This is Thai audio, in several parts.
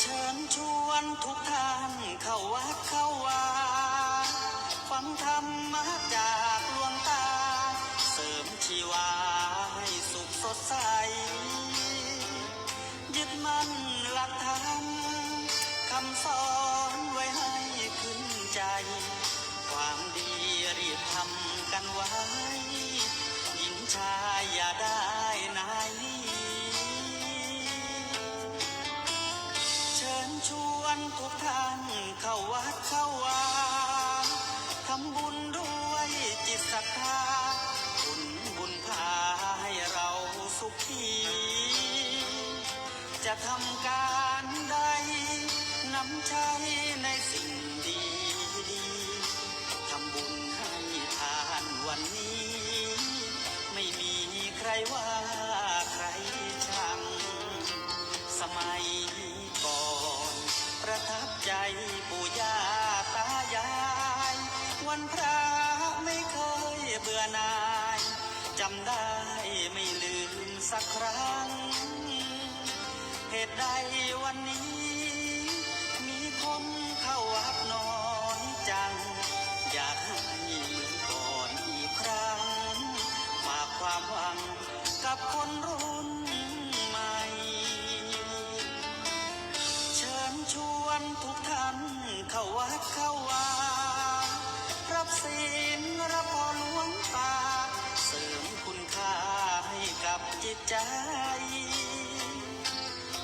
ชิญชวนทุกท่านเข้าวัดเข้าวาฟังธรรมะจากหลวงตาเสริมชีวาให้สุขสดใสยึดมั่นหลักธรรมคำสอนไว้ให้ขึ้นใจความดีรีบทำกันไว้หญิงชายอย่าได้นายเชิญชวนทุกท่านเข้าวัดเข้าวาทำบุญด้วยจิตศรัทธาบุญพาให้เราสุขีจะทำการใดนำใช้ในสิ่งดีทำบุญให้ทานวันนี้ไม่มีใครว่าใครชังสมัยก่อนประทับใจปู่ย่าตายายวันพระไม่เคยเบื่อหน่ายจำได้ไม่ลืมสักครั้งเหตุใดวันนี้มีคนเข้าวัดน้อยจังอยากให้เหมือนก่อนอีกครั้งฝากความหวังกับคนรุ่นใหม่เชิญชวนทุกท่านเข้าวัดเข้าวารับศีลรับพรหลวงตาเสริมคุณค่าให้กับจิตใจ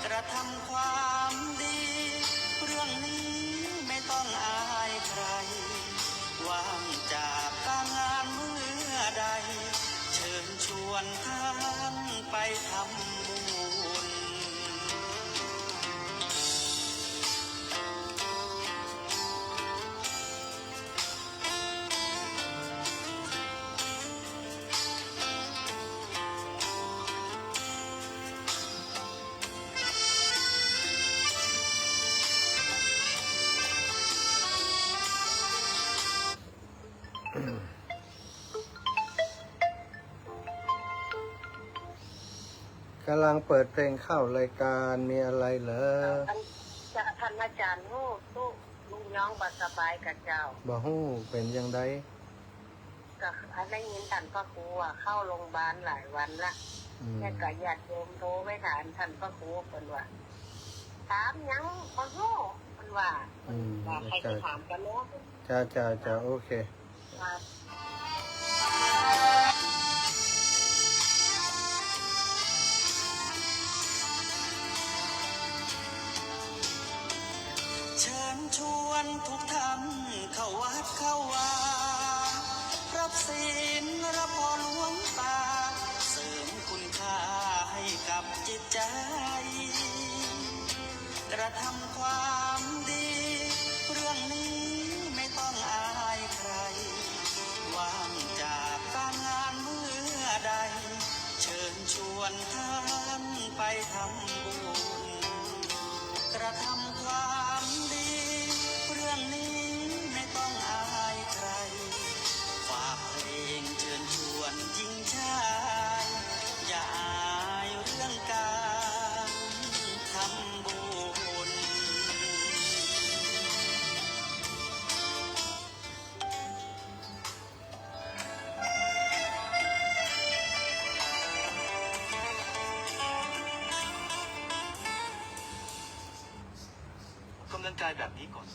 กระทำความดีเรื่องนี้ไม่ต้องอายใครว่างจากการงานเมื่อใดเชิญชวนท่านไปทำบุญกำลังเปิดเพลงเข้ารายการมีอะไรเหรอท่านอาจารย์ฮู้ตู้ลุงน้องบ่สบายกับเจ้าบ่ฮู้เป็นยังไงก็อันได้ยินท่านพระครูว่าเข้าโรงพยาบาลหลายวันละแค่ก็ญาติโยมโทรไปถามท่านพระครูเพิ่นว่าถามยังบ่ฮู้เพิ่นว่าใครจะถามกันเนาะจ้าโอเคเชิญชวนทุกท่านเข้าวัดเข้าวารับศีลรับพรหลวงตาเสริมคุณค่าให้กับจิตใจกระทำความดีเรื่องนี้ไม่ต้องอายใครว่างจากการงานเมื่อใดเชิญชวนท่านไปทำบุญกระทำความดีเรื่องนี้ไม่ต้องอายใครฝากเพลงเชิญชวนหญิงชายอย่าอายเรื่องการทำบุญกำลังกายแบบนี้ก่อน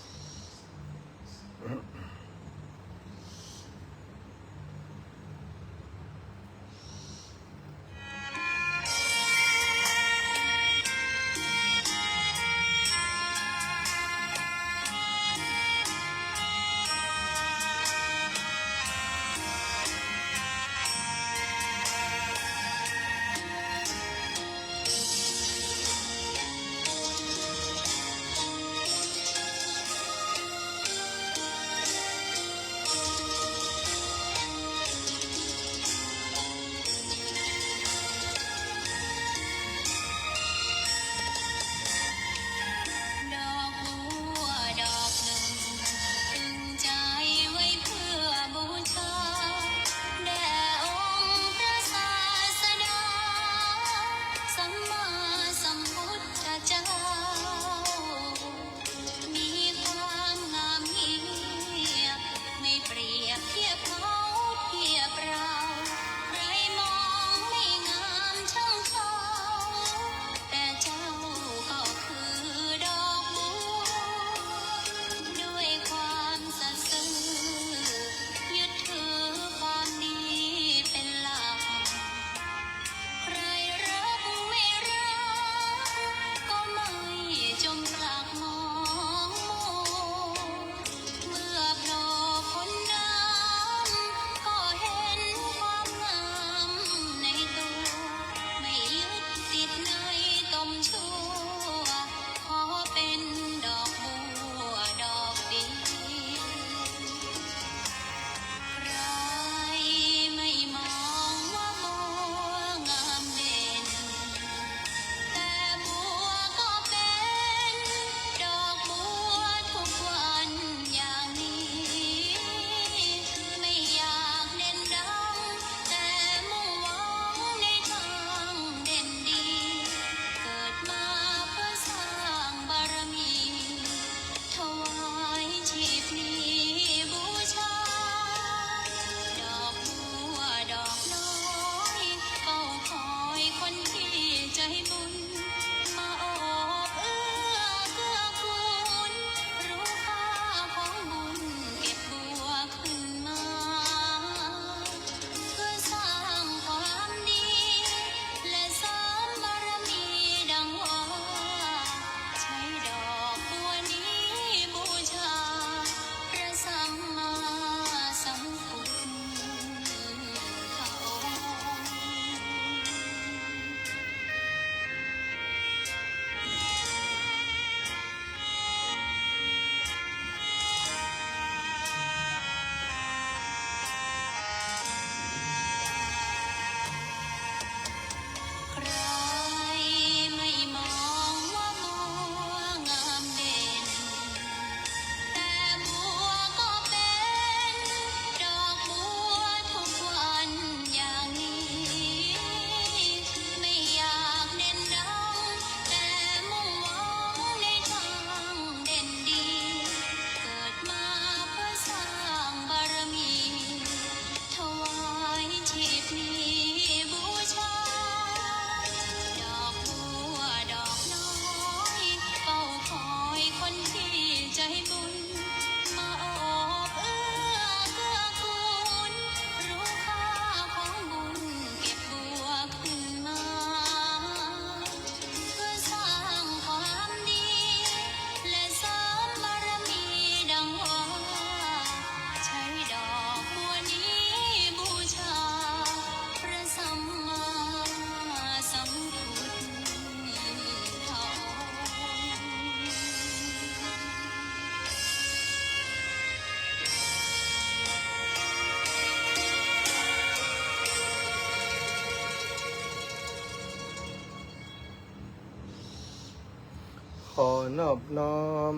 นอบน้อม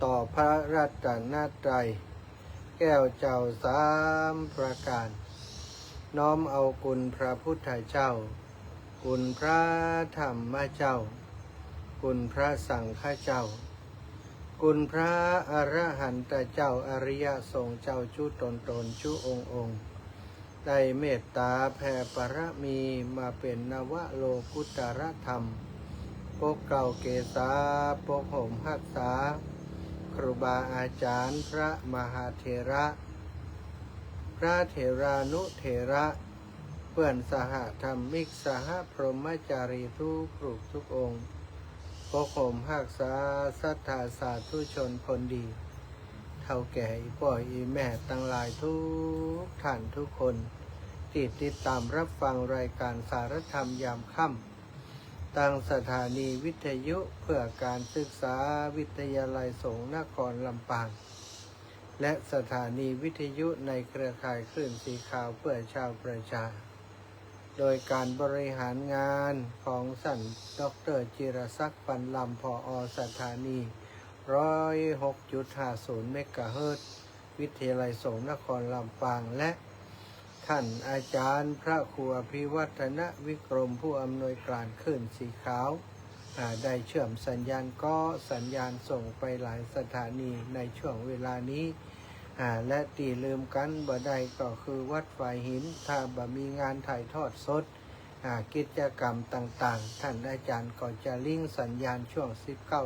ต่อพระรัตนตรัยแก้วเจ้าสามประการ น้อมเอาคุณพระพุทธเจ้า คุณพระธรรมเจ้า คุณพระสังฆเจ้า คุณพระอรหันตเจ้าอริยสงฆ์เจ้าจุตนจุองค์ ได้เมตตาแผ่ปรมีมาเป็นนวโลกุตรธรรมปกเก่าเกษาปกห่มหักษาครูบาอาจารย์พระมหาเถระ พระเถรานุเถระเพื่อนสหธรรมิกสหพรหมจารีทุกรูปทุกองค์ปกห่มหักษาศรัทธาสาธุชนคนดีเท่าแก่อีป่อยอีแม่ตั้งหลายทุกท่านทุกคนติดตามรับฟังรายการสารธรรมยามค่ำตั้งสถานีวิทยุเพื่อการศึกษาวิทยาลัยสงฆ์นครลำปางและสถานีวิทยุในเครือข่ายคลื่นสีขาวเพื่อชาวประชาโดยการบริหารงานของท่านดร.จิรศักดิ์ปันลำผอ.สถานี 106.50 เมกะเฮิรตซ์วิทยาลัยสงฆ์นครลำปางและท่านอาจารย์พระครูอภิวัฒนวิกรมผู้อำนวยการคลื่นสีขาวได้เชื่อมสัญญาณก็สัญญาณส่งไปหลายสถานีในช่วงเวลานี้และตีลืมกันบ่ได้ก็คือวัดฝ่ายหินถ้าบ่มีงานถ่ายทอดสดกิจกรรมต่างๆท่านอาจารย์ก็จะลิงก์สัญญาณช่วง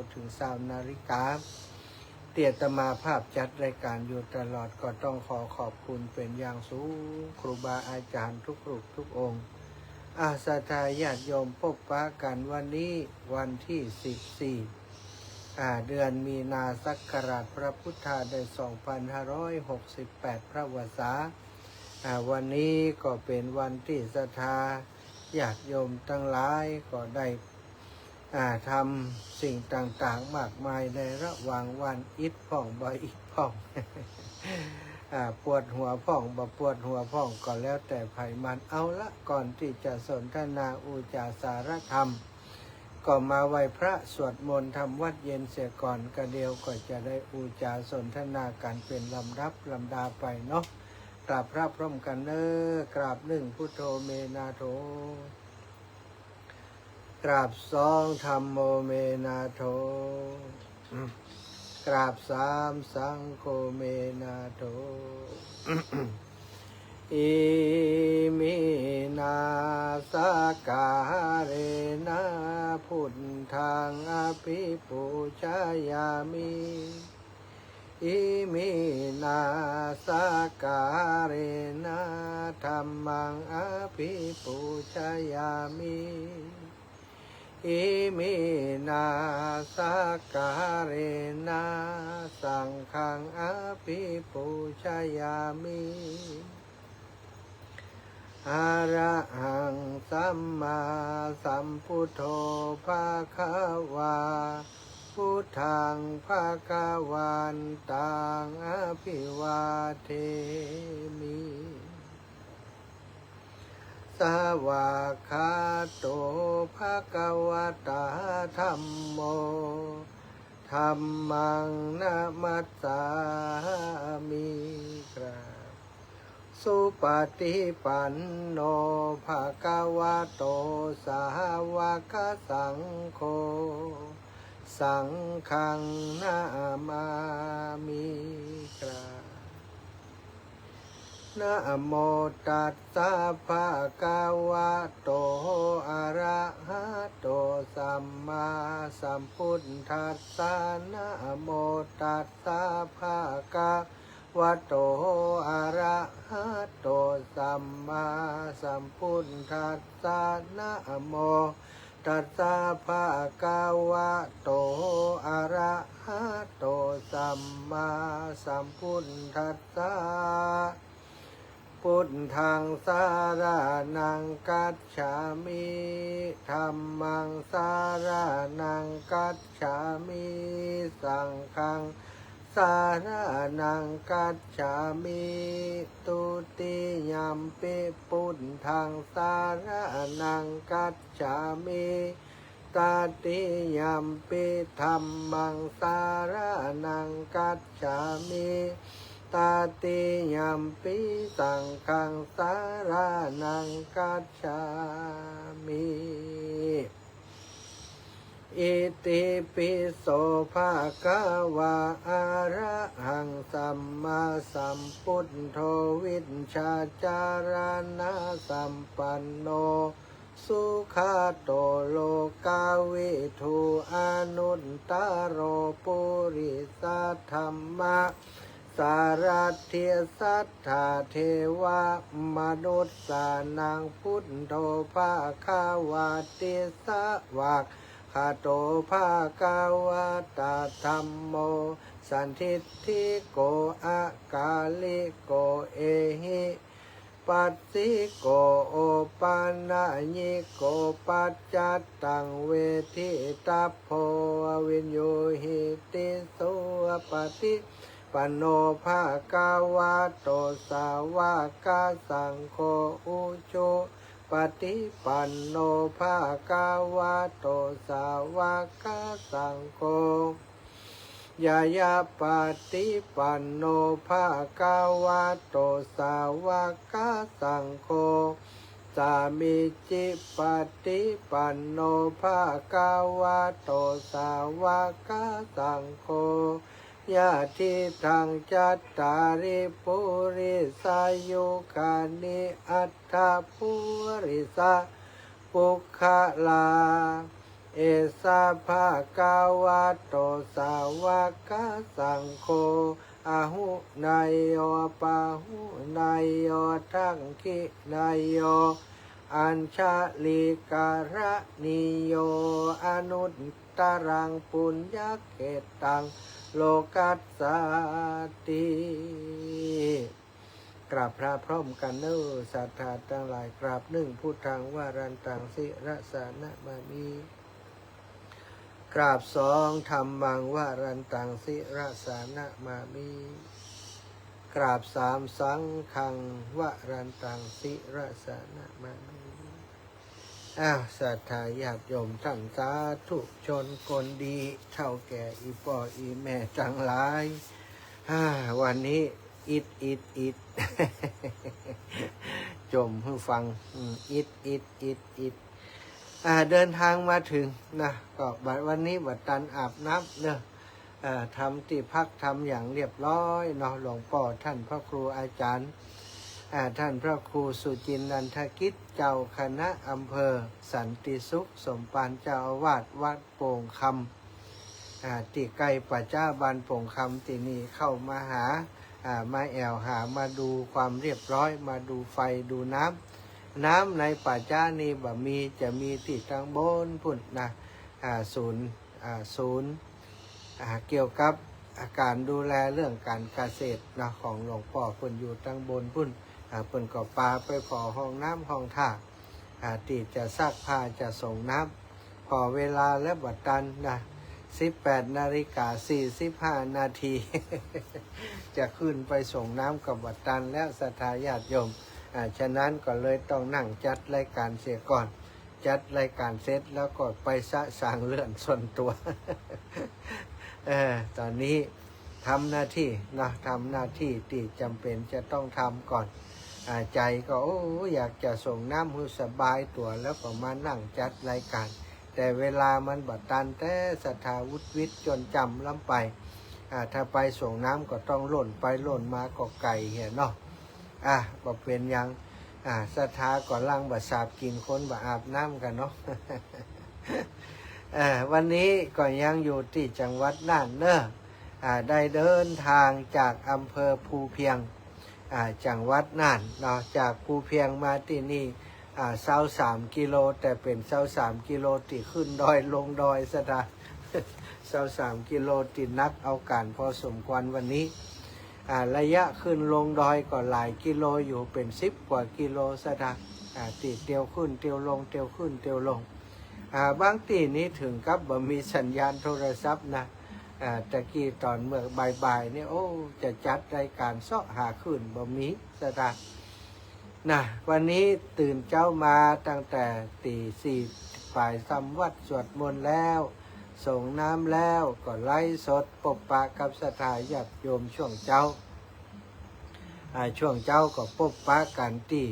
19-20 นาฬิกาเตียตมาภาพจัดรายการอยู่ตลอดก็ต้องขอบคุณเป็นอย่างสูงครูบาอาจารย์ทุกรูปทุกองค์อาสาทายาติโยมพบปะกันวันนี้วันที่ 14 เดือนมีนาศักราชพระพุทธได้2568 พระวษาวันนี้ก็เป็นวันที่ศรัทธาญาติโยมทั้งหลายก็ได้ทำสิ่งต่างๆมากมายในระหว่างวันอิดพ่องบ่อิดพ่อง ปวดหัวพ่องบ่ปวดหัวพ่องก็แล้วแต่ไผมันเอาละก่อนที่จะสนทนาอุจาสารธรรมก็มาไหว้พระสวดมนต์ทำวัดเย็นเสียก่อนกระเดียวก็จะได้อุจาสนทนาการเป็นลำดับลำดาไปเนาะกราบพระพร้อมกันเนอกราบหนึ่งพุทโธเมนาโถกราบสองธัมโมเมนาโถกราบสามสังโฆเมนาโถ อิมินาสการเรนะพุทธังอภิปูชยามิอิมินาสการเรนะธัมมังอภิปูชยามิอิมินาสการเรนะสังฆังอภิปูชยามิอะระหังสัมมาสัมพุทโธภะคะวาพุทธังภะคะวันตังอภิวาเทมิสวากขาโตภะคะวะตาธัมโมธัมมังนะมัสสามิกราบสุปฏิปันโนภะคะวะโตสาวกสังโฆสังฆังนามามิกราบนะโมตัสสะภะคะวะโตอะระหะโตสัมมาสัมพุทธัสสะนะโมตัสสะภะคะวะโตอะระหะโตสัมมาสัมพุทธัสสะนะโมตัสสะภะคะวะโตอะระหะโตสัมมาสัมพุทธัสสะพุทธังสารนังกัจฉามิธัมมังสารนังกัจฉามิสังฆังสารนังกัจฉามิตุติยัมปิพุทธังสารนังกัจฉามิ ตาติยัมปิธัมมังสารนังกัจฉามิตาติยัมปิสังฆังสารนังกัจฉามิอิติปิโสภะคะวะอะระหังสัมมาสัมพุทโธวิชชาจารณะสัมปันโนสุขโตโลกาวิทูอนุตตโรปุริสัทธัมมะสารถิสัทธาเทวมนุษย์สานังพุทโธภาคาวาติสวากคาโตภาคาวาตาธัมโมสันทิฏฐิโกอากาลิโกเอหิปัสสิโกโอปานะญิโกปัจจัตตังเวทิตัพโพวินโยหิติสุปฏิปันโนภาคาวะโตสาวกสังโฆอุชุปฏิปันโนภาคาวะโตสาวกสังโฆยายาปฏิปันโนภาคาวะโตสาวกสังโฆสามิจิปฏิปันโนภาคาวะโตสาวกสังโฆญาติทังจัตตาริปุริสายุคานิอัตถปุริสะปุคคลาเอสาภาคาวะโตสาวกสังโฆอาหุนายโยปาหุนายโยทังคินายโยอัญชาลิการะนิโยอนุตตรังปุญญเกตังโลกัสสติกราบพระพร้อมกันเนอศรัทธาทั้งหลายกราบหนึ่งพุทธังวารันตังสิระสานะมามีกราบสองธรรมังวารันตังสิระสานะมามีกราบสามสังฆังวารันตังสิระสานะมามีศรัทธาญาติโยมท่านสาธุชนคนดีเท่าแก่อีป่ออีแม่จังหลายวันนี้อิด จมให้ฟังอิดเดินทางมาถึงนะก็วันนี้บัดตันอาบน้ำเนอะทำที่พักทำอย่างเรียบร้อยเนาะหลวงพ่อท่านพระครูอาจารย์ท่านพระครูสุจินนันทกิจเจ้าคณะอำเภอสันติสุขสมปานเจ้าอาวาสวัดโป่งคำที่ใกล้ป่าจ้าบานโป่งคำที่นี่เข้ามาหามาแอวหามาดูความเรียบร้อยมาดูไฟดูน้ำในป่าจ้านี่บ่มีจะมีที่ทางบนพุ่นนะศูนย์เกี่ยวกับการดูแลเรื่องการเกษตรนะของหลวงพ่อเพิ่นอยู่ทางบนพุ่นเพิ่นก็ปาไปพอห้องน้ำห้องท่าที่จะซักผ้าจะส่งน้ำพอเวลาและบัดตันนะ18:45 นาที จะขึ้นไปส่งน้ำกับบัดตันแล้วศรัทธาญาติโยมฉะนั้นก็เลยต้องนั่งจัดรายการเสียก่อนจัดรายการเสร็จแล้วก็ไปสร้างเลื่อนส่วนตัว ตอนนี้ทำหน้าที่นะทำหน้าที่ที่จำเป็นจะต้องทำก่อนใจก็อยากจะส่งน้ำให้สบายตัวแล้วก็มานั่งจัดรายการแต่เวลามันบัดตันแต่ศรัทธาวุฒิวิทย์จนจำล้ำไปถ้าไปส่งน้ำก็ต้องหล่นไปหล่นมาก็ไก่เห็นเนาะบ่เป็นยังศรัทธาก่อนล่างบ่สาบกินคนบ่อาบน้ำกันเนาะ วันนี้ก็ยังอยู่ที่จังหวัดน่านเนอะได้เดินทางจากอำเภอภูเพียงจังหวัดน่านเนาะจากภูเพียงมาที่นี่23 กิโลแต่เป็น23 กิโลที่ขึ้นดอยลงดอยซะได้ 23 กิโลที่นักเอาการพอสมควรวันนี้ระยะขึ้นลงดอยก็หลายกิโลอยู่เป็น10 กว่ากิโลซะได้ติเตียวขึ้นเตียวลงเตียวขึ้นเตียวลงบางที่นี้ถึงกับบ่มีสัญญาณโทรศัพท์นะตะกี้ตอนเมื่อบ่ายๆนี่จะจัดรายการเสาะหาขึ้นบ่มีซะได้วันนี้ตื่นเจ้ามาตั้งแต่ตี ปลายซ้ำวัดสวดมนต์แล้วส่งน้ำแล้วก็ไล่สดปบปะกับศรัทธาญาติโยมช่วงเจ้าก็พบปะกันที่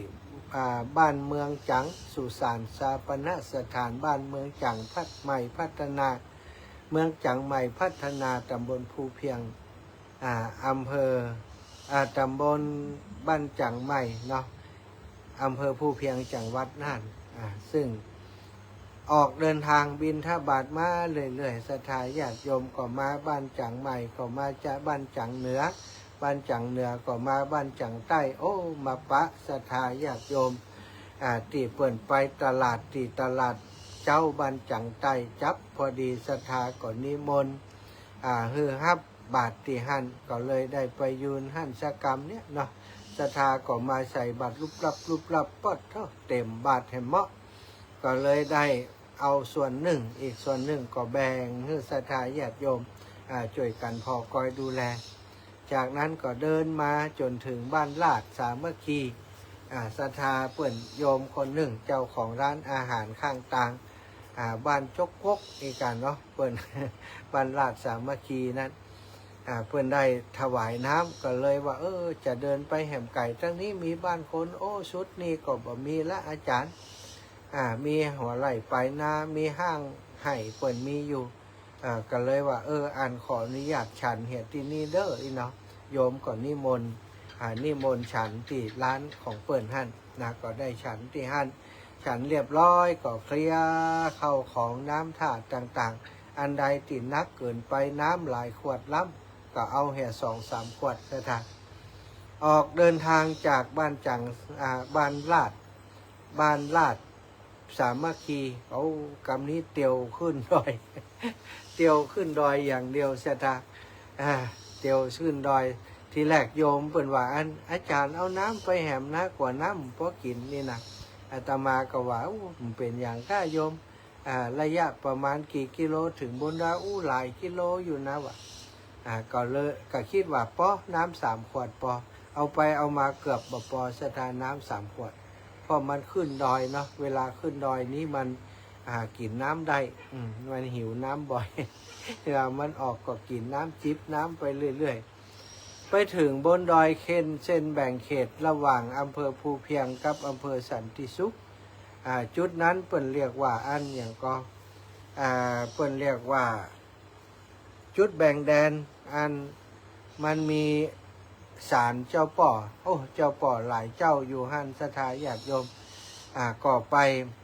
บ้านเมืองจังสุสานสาปนสถานบ้านเมืองจังใหม่พัฒนาเมืองจังใหม่พัฒนาตำบลภูเพียงอำเภอตำบลบ้านจังใหม่เนาะอำเภอภูเพียงจังหวัดน่านซึ่งออกเดินทางบิณฑบาตมาเรื่อยๆศรัทธาญาติโยมก็มาบ้านจังใหม่ก็มาจากบ้านจังเหนือบ้านจังเหนือก็มาบ้านจังใต้โอ้มาปะศรัทธาญาติโยมที่เปิ่นไปตลาดที่ตลาดเจ้าบ้านจังใต้จับพอดีศรัทธาก็นิมนต์ฮือฮับบาทที่หั่นก็เลยได้ไปยืนหั่นสกรรมเนี่ยเนาะศรัทธาก็มาใส่บาตรรูปรับปอดเท่าเต็มบาทแห่มเมาะก็เลยได้เอาส่วนหนึ่งอีกส่วนหนึ่งก็แบ่งให้ศรัทธาญาติโยมช่วยกันพอคอยดูแลจากนั้นก็เดินมาจนถึงบ้านลาดสามัคคีศรัทธาเปิ่นโยมคนหนึ่งเจ้าของร้านอาหารข้างต่างบ้านจกกกอีกกันเนาะเปิ่น บ้านลาดสามัคคีนั้นเพื่อนได้ถวายน้ำก็เลยว่าจะเดินไปแหมไก่ทั้งนี้มีบ้านคนชุดนี้ก็บ่มีละอาจารย์มีหัวไหล่ไปนามีห้างไห่เปิ่นมีอยู่ก็เลยว่าอันขออนุญาตฉันเหตุที่นี่เด้ออีเนาะโยมก็นิมนต์ฉันที่ร้านของเปิ่นหั่นนะก็ได้ฉันที่หั่นฉันเรียบร้อยก็เคลียร์เข้าของน้ำถาดต่างๆอันใดติดนักเกินไปน้ำหลายขวดล้ำก็เอาแห่2-3 ขวดนะออกเดินทางจากบ้านจังบ้านลาดสามัคคีเอากำนี้เตียวขึ้นดอย เตียวขึ้นดอยอย่างเดียวเสียทาเตียวขึ้นดอยทีแรกโยมเปิ่นว่าอาจารย์เอาน้ำไปแหมนะกว่าน้ำเพราะกินนี่นะอาตมาก็ว่ามันเป็นอย่างข้าโยมระยะประมาณกี่กิโลถึงบนดาหลายกิโลอยู่นะวะก็เลยก็คิดว่าน้ำ3 ขวดเอาไปเอามาเกือบบ่สถานน้ำ3 ขวดเพราะมันขึ้นดอยเนาะเวลาขึ้นดอยนี้มันกินน้ำได้มันหิวน้ำบ่อย เวลามันออกก็กินน้ำจิบน้ำไปเรื่อยๆไปถึงบนดอยเส้นแบ่งเขตระหว่างอำเภอภูเพียงกับอำเภอสันติสุขจุดนั้นเปิ่นเรียกว่าอย่างก็เปิ่นเรียกว่าจุดแบ่งแดนมันมีศาลเจ้าป่อเจ้าป่อหลายเจ้าอยู่หั่นศรัทธาญาติโยมก็ไป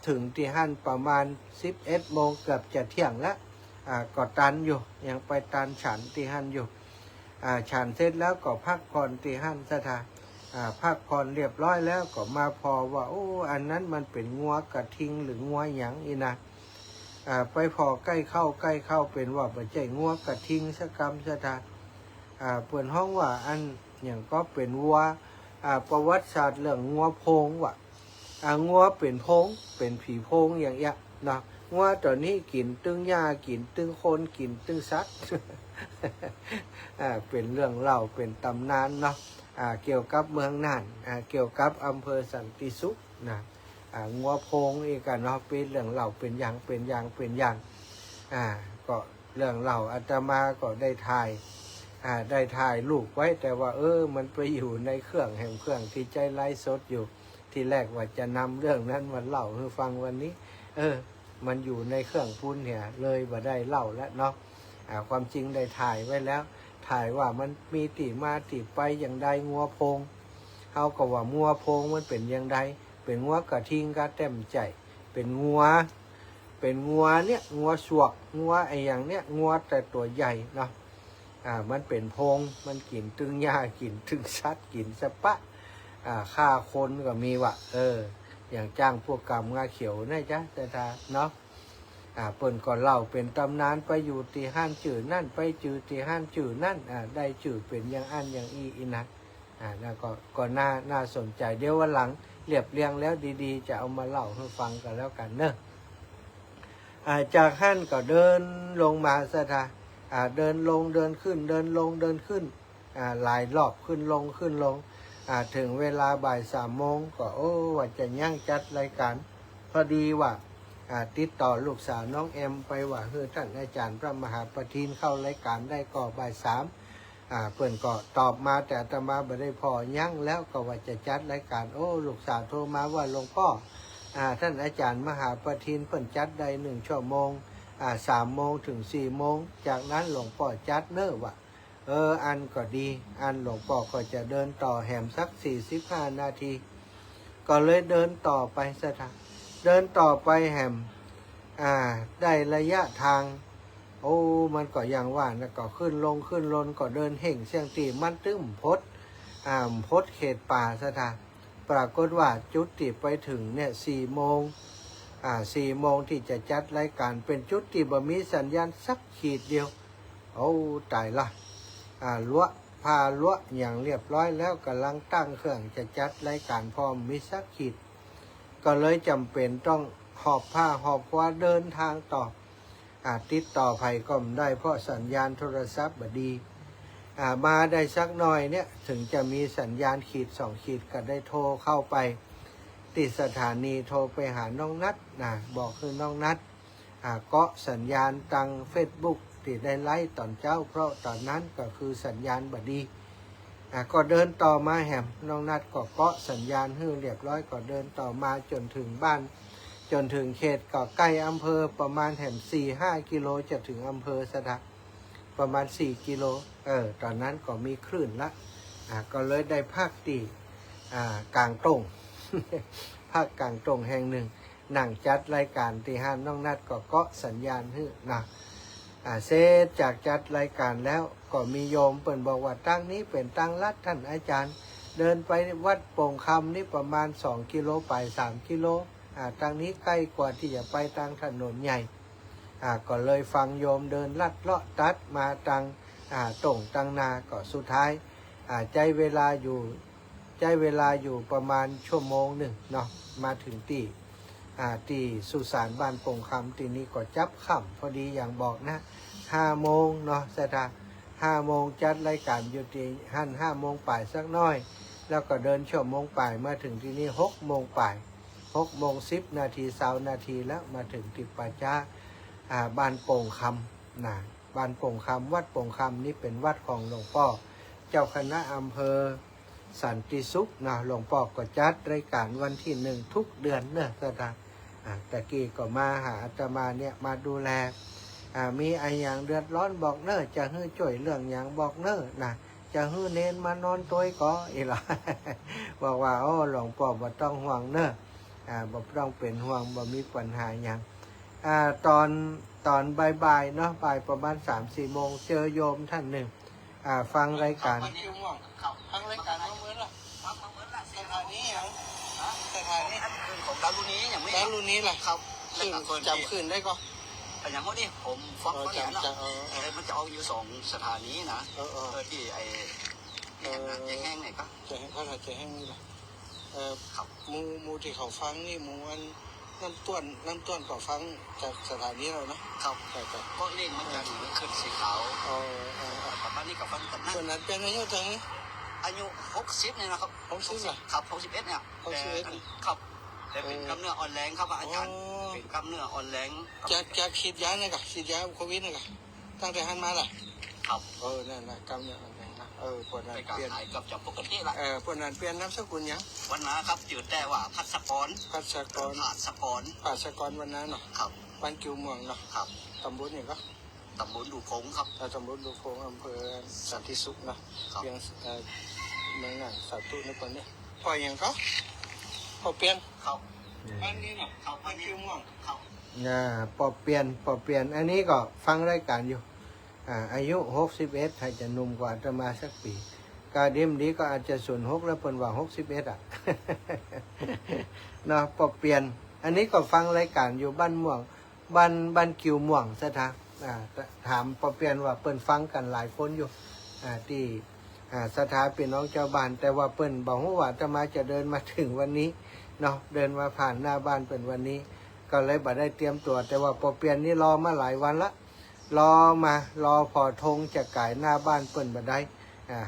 ถึงที่หั่นประมาณ11 โมงเกือบจะเที่ยงแล้วก็ตันอยู่ยังไปตันฉันที่หั่นอยู่ฉันเสร็จแล้วก็พักผ่อนที่หั่นศรัทธาพักผ่อนเรียบร้อยแล้วก็มาพอว่าอันนั้นมันเป็นงัวกระทิงหรืองัวหยังอีนะไปพอใกล้เข้าเป็นว่าบ่ใช่งัวกระทิงสกรรมศรัทธาเปิ่นห้องว่าอย่างก็เป็นวัวประวัติศาสตร์เรื่องงัวโพงว่ะงัวเป็นโพงเป็นผีโพงอย่างเงี้ยเนาะงัวตัวนี้กินตึงหญ้ากินตึงคนกินตึงสัตว์ เป็นเรื่องเล่าเป็นตำนานเนาะเกี่ยวกับเมืองน่านเกี่ยวกับอำเภอสันติสุขนะงัวโพงอีกกันเนาะเป็นเรื่องเล่าเป็นอย่างก็เรื่องเล่าอาตมาก็ได้ถ่ายรูปไว้แต่ว่ามันไปอยู่ในเครื่องที่ใจไลฟ์สดอยู่ที่แรกว่าจะนำเรื่องนั้นมาเล่าให้ฟังวันนี้มันอยู่ในเครื่องพูนเนี่ยเลยบ่ได้เล่าแล้วเนาะความจริงได้ถ่ายไว้แล้วถ่ายว่ามันมีที่มาที่ไปอย่างใดงัวโพงเขาก็ว่างัวโพงมันเป็นอย่างใดเป็นงัวกระทิงกระเต็มใจเป็นงัวเนี่ยงัวสวกงัวไออย่างเนี้ยงัวแต่ตัวใหญ่เนาะมันเป็นโพงมันกินตึงหญ้ากินตึงสัตว์กินสะปะฆ่าคนก็มีว่ะอย่างจ้างพวกกำงาเขียวนะจ๊ะแต่ถ้าเนาะเปิ่นก็เล่าเป็นตำนานไปอยู่ที่ห้านจื่อนั่นไปจื่อที่ห้านจื่อนั่นได้จื่อเป็นอย่างอย่างอีนะแล้วก็น่าสนใจเดี๋ยววันหลังเรียบเรียงแล้วดีๆจะเอามาเล่าให้ฟังกันแล้วกันเนอะจากห้านก็เดินลงมาซะท่าเดินลงเดินขึ้นเดินลงเดินขึ้นหลายรอบขึ้นลงถึงเวลาบ่าย3 โมงก็ว่าจะย่างจัดรายการพอดีว่า ติดต่อลูกสาวน้องแอมไปว่าท่านอาจารย์พระมหาประทินเข้ารายการได้ก็บ่าย3เพื่อนก็ตอบมาแต่อาตมาไม่ได้พอยั่งแล้วก็ว่าจะจัดรายการโอ้ลูกสาวโทรมาว่าหลวงพ่อท่านอาจารย์มหาประทินเพิ่นจัดได้1 ชั่วโมง3 โมงถึง 4 โมงจากนั้นหลวงพ่อจัดเนอะว่ะอันก็ดีอันหลวงพ่อก็จะเดินต่อแหมสัก45 นาทีก็เลยเดินต่อไปสถานเดินต่อไปแหมได้ระยะทางโอ้มันก็อย่างว่านะก็ขึ้นลงก็เดินเห่งเสียงตีมันตึ้มพดเขตป่าสถานปรากฏว่าจุดที่ไปถึงเนี่ย4 โมง4 โมงที่จะจัดรายการเป็นจุดที่บ่มีสัญญาณสักขีดเดียวโอ้ตายละล้วอย่างเรียบร้อยแล้วกำลังตั้งเครื่องจะจัดรายการพร้อมมีสักขีดก็เลยจำเป็นต้องหอบผ้าหอบคว้าเดินทางต่อติดต่อไผก็ไม่ได้เพราะสัญญาณโทรศัพท์บ่ดีมาได้สักหน่อยเนี่ยถึงจะมีสัญญาณขีด2 ขีดก็ได้โทรเข้าไปติดสถานีโทรไปหาน้องนัดบอกคือน้องนัดเกาะสัญญาณตัง Facebook ที่ได้ไล่ตอนเจ้าเพราะตอนนั้นก็คือสัญญาณบ่ดีก็เดินต่อมาแหมน้องนัดก็เกาะสัญญาณให้เรียบร้อยก็เดินต่อมาจนถึงบ้านจนถึงเขตก็ใกล้อำเภอประมาณแหม4-5 กิโลจะถึงอำเภอสะดะประมาณ4 กิโลตอนนั้นก็มีคลื่นละก็เลยได้ภาคตีกลางตรง ภาคกลางตรงแห่งหนึ่งนั่งจัดรายการที่ห้านน้องนัดก็เกาะสัญญาณให้เสร็จจากจัดรายการแล้วก็มีโยมเปิ่นบอกว่าตั้งนี้เป็นตั้งลัดท่านอาจารย์เดินไปวัดโป่งคำนี่ประมาณ2 กิโลไป3 กิโลตั้งนี้ใกล้กว่าที่จะไปทางถนนใหญ่ก็เลยฟังโยมเดินลัดเลาะตัดมาทางตรงตังนาก็สุดท้ายใจเวลาอยู่ประมาณ1 ชั่วโมงเนาะมาถึงที่สุสานบ้านโป่งคำที่นี้ก็จับค่ำพอดีอย่างบอกนะ5 โมงเนาะสถาน5 โมงจัดรายการอยู่ที่5 โมงป่ายสักน้อยแล้วก็เดิน1 ชั่วโมงป่ายมาถึงที่นี่6 โมงป่าย6 โมง 10 นาที20 นาทีแล้วมาถึงที่ป่าช้าบ้านโป่งคำบ้านโป่งคำวัดโป่งคำนี่เป็นวัดของหลวงพ่อเจ้าคณะอำเภอสันติสุขหลวงพ่อก็จัดรายการวันที่1 ทุกเดือนเนอะสถานตะกี้ก็มาหาอาตมาเนี่ยมาดูแลมีไอ้อย่างเดือดร้อนบอกเนอะจะให้ช่วยเรื่องอย่างบอกเนอะจะให้เน้นมานอนตัวก็อีหล่ะ บอกว่าหลวงพ่อบ่ต้องห่วงเนอะบ่ต้องเป็นห่วงบ่มีปัญหาอย่างตอนบ่ายเนาะบ่ายประมาณ3-4 โมงเจอโยมท่านหนึ่งฟังรายการฟังรายการมาเมื่อละสถานีอย่างสถานีของดาวรุ่นนี้อย่างไม่ ดาวรุ่นนี้แหละครับจำคืนได้ก็อย่างว่านี่ผมฟังเขาเนี่ยนะมันจะเอาอยู่2 สถานีนะที่ไอ้แห้งไหนก็จะแห้งนี่แหละมูที่เขาฟังนี่มูอันน้ำต้วนก็ฟังจากสถานีเรานะครับก็เล่นมันจะขึ้นสีขาวประมาณนี้กับฟังกันนะส่วนนั้นเป็นอายุเท่าไหร่อายุ60เนี่ยนะครับ60เหรอครับ61เนี่ยครับแต่เป็นกล้ามเนื้ออ่อนแรงครับอาจารย์เป็นกล้ามเนื้ออ่อนแรงจะฉีดยาเนี่ยกะฉีดยาโควิดเนี่ยกะตั้งแต่หันมาล่ะครับนั่นแหละกล้ามเนื้ออ่อนแรงนะปวดนั้นเปลี่ยนกับจากปกติละปวดนั้นเปลี่ยนน้ำสกุลยังวันน้าครับจืดแต่ว่าพัสกรผาสกรวันนั้นเนาะครับบ้านกิวเมืองเนาะครับตำบลเนี่ยก็ตำบลดูโค้งครับตำบลดูโค้งอำเภอสันติสุขเนาะเพียงเมืองน่ะสาธุในคนนี้พออย่างก็พอเปลี่ยนครับบ้านนี้เนาะบ้านกิวเมืองครับปอเปลี่ยนอันนี้ก็ฟังรายการอยู่อายุ61ถ้าจะหนุ่มกว่าจะมาสักปีกาเดียมดีก็อาจจะส่วน6แล้วเปิ้นว่า61เนาะปอเปลี่ยนอันนี้ก็ฟังรายการอยู่บ้านม่วงบ้านกิวม่วงซะทางถามปอเปลี่ยนว่าเปิ้นฟังกันหลายคนอยู่ที่สถานพี่น้องเจ้าบ้านแต่ว่าเปิ้นบอกว่าจะมาจะเดินมาถึงวันนี้เนาะเดินมาผ่านหน้าบ้านเป็นวันนี้ก็เลยบ่ได้เตรียมตัวแต่ว่าปอเปลี่ยนนี่รอมาหลายวันละรอพอธงจะก่ายหน้าบ้านเปิ้นบ่ได้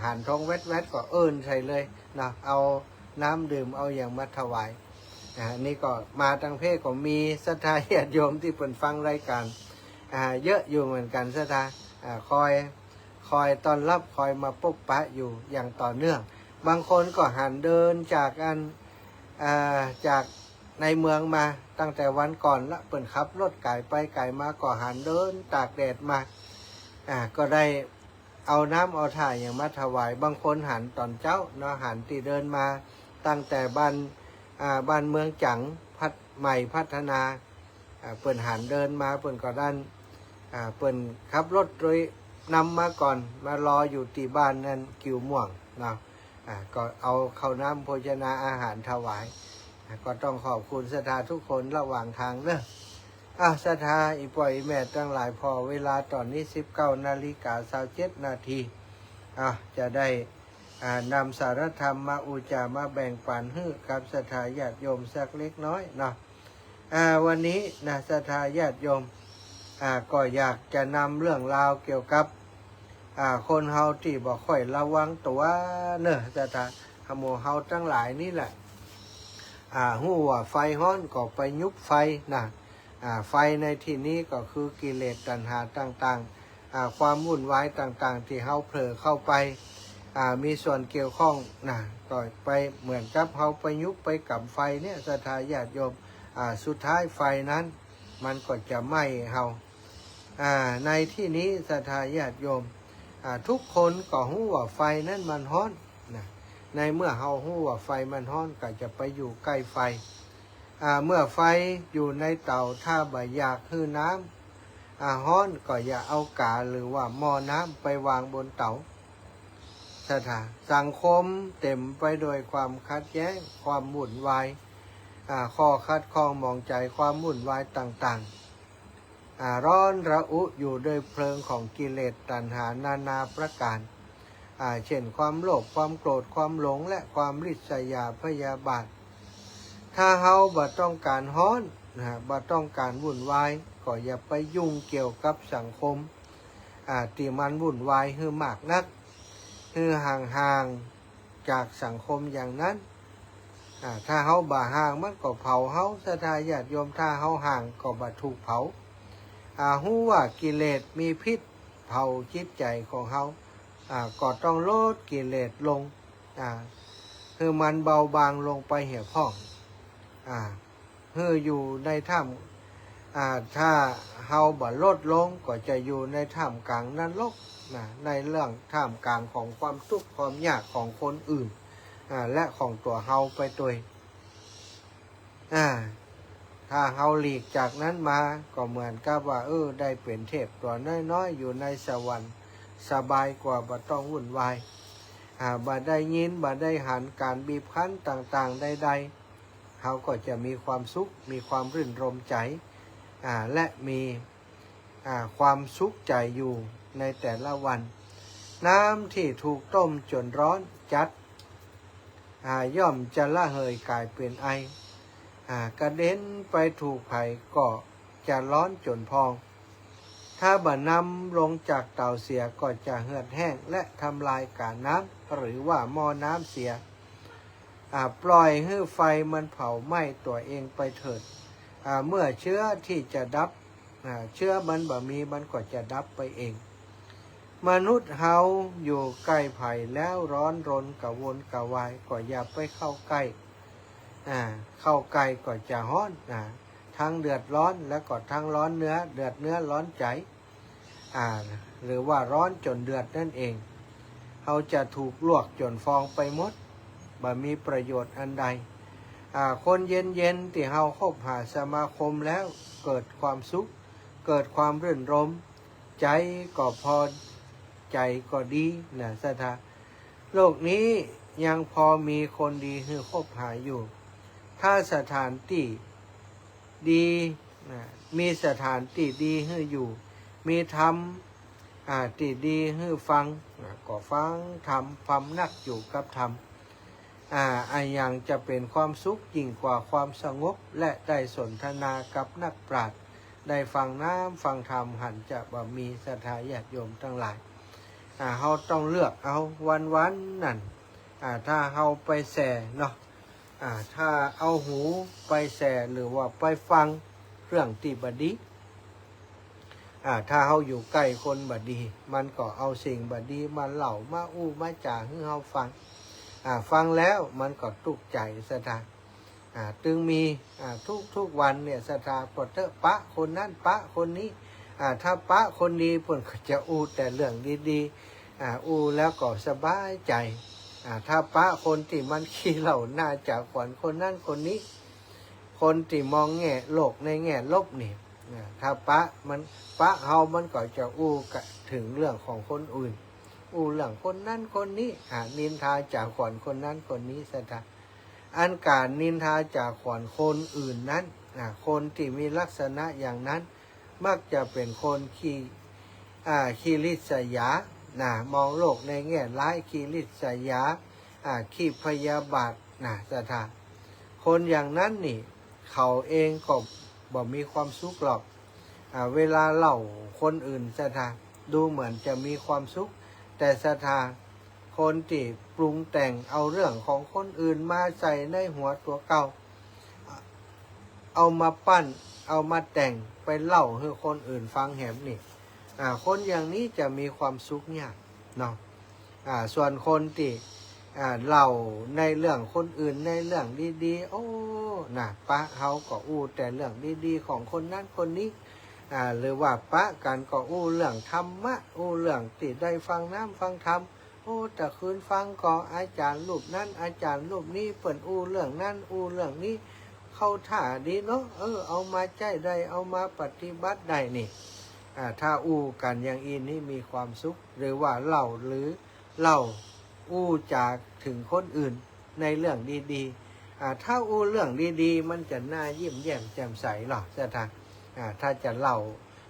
หันธงแวดก็เอิ้นใส่เลยนะเอาน้ำดื่มเอาอย่างมาถวาย นี่ก็มาทางเพศก็มีศรัทธาญาติโยมที่เปิดฟังรายการเยอะอยู่เหมือนกันศรัทธาคอยต้อนรับคอยมาพบปะอยู่อย่างต่อเนื่อง บางคนก็หันเดินจากจากในเมืองมาตั้งแต่วันก่อนละเปิดขับรถไก่ไปไก่มาก็หันเดินตากแดดมาก็ได้เอาน้ำเอาถ่ายอย่างมาถวายบางคนหันตอนเจ้าเนาะหันที่เดินมาตั้งแต่บ้านเมืองจังใหม่พัฒนาเปิ่นหันเดินมาเปิ่นก็ด้านเปิ่นขับรถโดยนำมาก่อนมารออยู่ที่บ้านนั่นกิวม่วงเนาะก็เอาข้าวน้ำโภชนาอาหารถวายก็ต้องขอบคุณศรัทธาทุกคนระหว่างทางเนอะศรัทธาอีปล่อยแม่ตั้งหลายพอเวลาตอนนี้ 19:27 นาทีจะได้นำสารธรรมมาอุจามาแบ่งปันให้กับศรัทธาญาติโยมสักเล็กน้อยเนาะวันนี้นะศรัทธาญาติโยมก็อยากจะนำเรื่องราวเกี่ยวกับคนเฮาที่บ่ค่อยระวังตัวเนอะศรัทธาหมู่เฮาทั้งหลายนี่แหละหู้ว่าไฟฮ้อนก็ไปยุบไฟนะไฟในที่นี้ก็คือกิเลสตัณหาต่างๆความวุ่นวายต่างๆที่เฮาเผลอเข้าไปมีส่วนเกี่ยวข้องนะก็ไปเหมือนกับเฮาไปยุบไปกับไฟเนี่ยศรัทธาญาติโยมสุดท้ายไฟนั้นมันก็จะไหม้เฮาในที่นี้ศรัทธาญาติโยมทุกคนก็รู้ว่าไฟนั้นมันฮ้อนนะในเมื่อเฮารู้ว่าไฟมันฮ้อนก็จะไปอยู่ใกล้ไฟเมื่อไฟอยู่ในเตาถ้าบ่อยากคือน้ำฮ้อนก็อย่าเอากาหรือว่าหม้อน้ำไปวางบนเตาศรัทธาสังคมเต็มไปโดยความขัดแย้งความวุ่นวายข้อคัดข้องมองใจความวุ่นวายต่างๆร้อนระอุอยู่โดยเพลิงของกิเลสตัณหานานาประการเช่นความโลภความโกรธความหลงและความริษยาพยาบาทถ้าเฮาบ่ต้องการฮ้อนบ่ต้องการวุ่นวายก็อย่าไปยุ่งเกี่ยวกับสังคมที่มันวุ่นวายคือมากนักคือห่างๆจากสังคมอย่างนั้นถ้าเฮาบ่ห่างมันก็เผาเฮาศรัทธาญาติโยมถ้าเฮาห่างก็บ่ถูกเผาฮู้ว่ากิเลสมีพิษเผาจิตใจของเฮาก็ต้องลดกิเลสลงคือมันเบาบางลงไปเหี่ยวพ่องคืออยู่ในถ้ำถ้าเฮาบ่ลดลงก็จะอยู่ในถ้ำกลางนรกในเรื่องท่ามกลางของความทุกข์ความยากของคนอื่นและของตัวเฮาไปตัวถ้าเฮาหลีกจากนั้นมาก็เหมือนกับว่าได้เป็นเทพตัวน้อยๆอยู่ในสวรรค์สบายกว่าบ่ต้องวุ่นวายบ่ได้ยินบ่ได้หันการบีบคั้นต่างๆใดๆเฮาก็จะมีความสุขมีความรื่นรมใจและมีความสุขใจอยู่ในแต่ละวันน้ำที่ถูกต้มจนร้อนจัดย่อมจะละเหยกลายเป็นไอกระเด็นไปถูกไผ่ก็จะร้อนจนพองถ้าบ่นำลงจากเตาเสียก็จะเหือดแห้งและทำลายกาน้ำหรือว่าหม้อน้ำเสียปล่อยให้ไฟมันเผาไหม้ตัวเองไปเถิดเมื่อเชื้อที่จะดับเชื้อมันบ่มีมันก็จะดับไปเองมนุษย์เฮาอยู่ใกล้ไผ่แล้วร้อนรนกระวนกระวายก็อย่าไปเข้าใกล้เข้าใกล้ก็จะร้อนทั้งเดือดร้อนแล้วก็ทั้งร้อนเนื้อเดือดเนื้อร้อนใจหรือว่าร้อนจนเดือดนั่นเองเขาจะถูกลวกจนฟองไปหมดบ่มีประโยชน์อันใดคนเย็นๆที่เฮาคบหาสมาคมแล้วเกิดความสุขเกิดความรื่นรมใจก็พอใจก็ดีนะศรัทธาโลกนี้ยังพอมีคนดีคือคบหาอยู่ถ้าสถานที่ดีมีสถานที่ดีให้อยู่มีธรรมที่ดีให้ฟังก็ฟังธรรมพำนักอยู่กับธรรมอย่างจะเป็นความสุขยิ่งกว่าความสงบและได้สนทนากับนักปราชญ์ได้ฟังน้ำฟังธรรมหันจะบ่มีศรัทธาญาติโยมทั้งหลายเขาต้องเลือกเอาวันนั่นถ้าเขาไปแส่เนาะ ถ้าเอาหูไปแส่หรือว่าไปฟังเรื่องที่บดีถ้าเขาอยู่ใกล้คนบดีมันก็เอาสิ่งบดีมาเล่ามาอู้มาจ่าให้เขาฟังฟังแล้วมันก็ตุกใจศรัทธาจึงมีทุกวันเนี่ยศรัทธาปลดเถอะปะคนนั้นปะคนนี้ถ้าปะคนดีเพิ่นก็จะอู้แต่เรื่องดีๆอู้แล้วก็สบายใจถ้าปะคนที่มันขี้เหล่าน่าจะขวัญคนนั้นคนนี้คนที่มองแง่โลกในแง่ลบนี่ถ้าปะเฮามันก็จะอู้ถึงเรื่องของคนอื่นอู้เรื่องคนนั้นคนนี้นินทาจากขวัญคนนั้นคนนี้ศรัทธาอันการนินทาจากขวัญคนอื่นนั้นคนที่มีลักษณะอย่างนั้นมักจะเป็นคนขี้ริษยามองโลกในแง่ร้ายขี้ริษยาขี้พยาบาทศรัทธาคนอย่างนั้นนี่เขาเองก็บ่มีความสุขหรอกเวลาเล่าคนอื่นศรัทธาดูเหมือนจะมีความสุขแต่ศรัทธาคนที่ปรุงแต่งเอาเรื่องของคนอื่นมาใส่ในหัวตัวเก่าเอามาปั้นเอามาแต่งไปเล่าให้คนอื่นฟังแหมนี่คนอย่างนี้จะมีความสุขยากเนาะส่วนคนที่เล่าในเรื่องคนอื่นในเรื่องดีๆโอ้ปะเขาก็อู้แต่เรื่องดีๆของคนนั้นคนนี้หรือว่าปะกันก็อู้เรื่องธรรมะอู้เรื่องที่ได้ฟังน้ำฟังธรรมโอ้แต่คืนฟังก็อาจารย์รูปนั้นอาจารย์รูปนี้เปิ่นอู้เรื่องนั้นอู้เรื่องนี้เข้าท่าดีเนาะเอามาใจได้เอามาปฏิบัติได้นี่ถ้าอู้กันอย่างอีนี่มีความสุขหรือว่าเล่าอู้จากถึงคนอื่นในเรื่องดีๆถ้าอู้เรื่องดีๆมันจะน่ายิ้มแย้มแจ่มใสหรอศรัทธาถ้าจะเล่า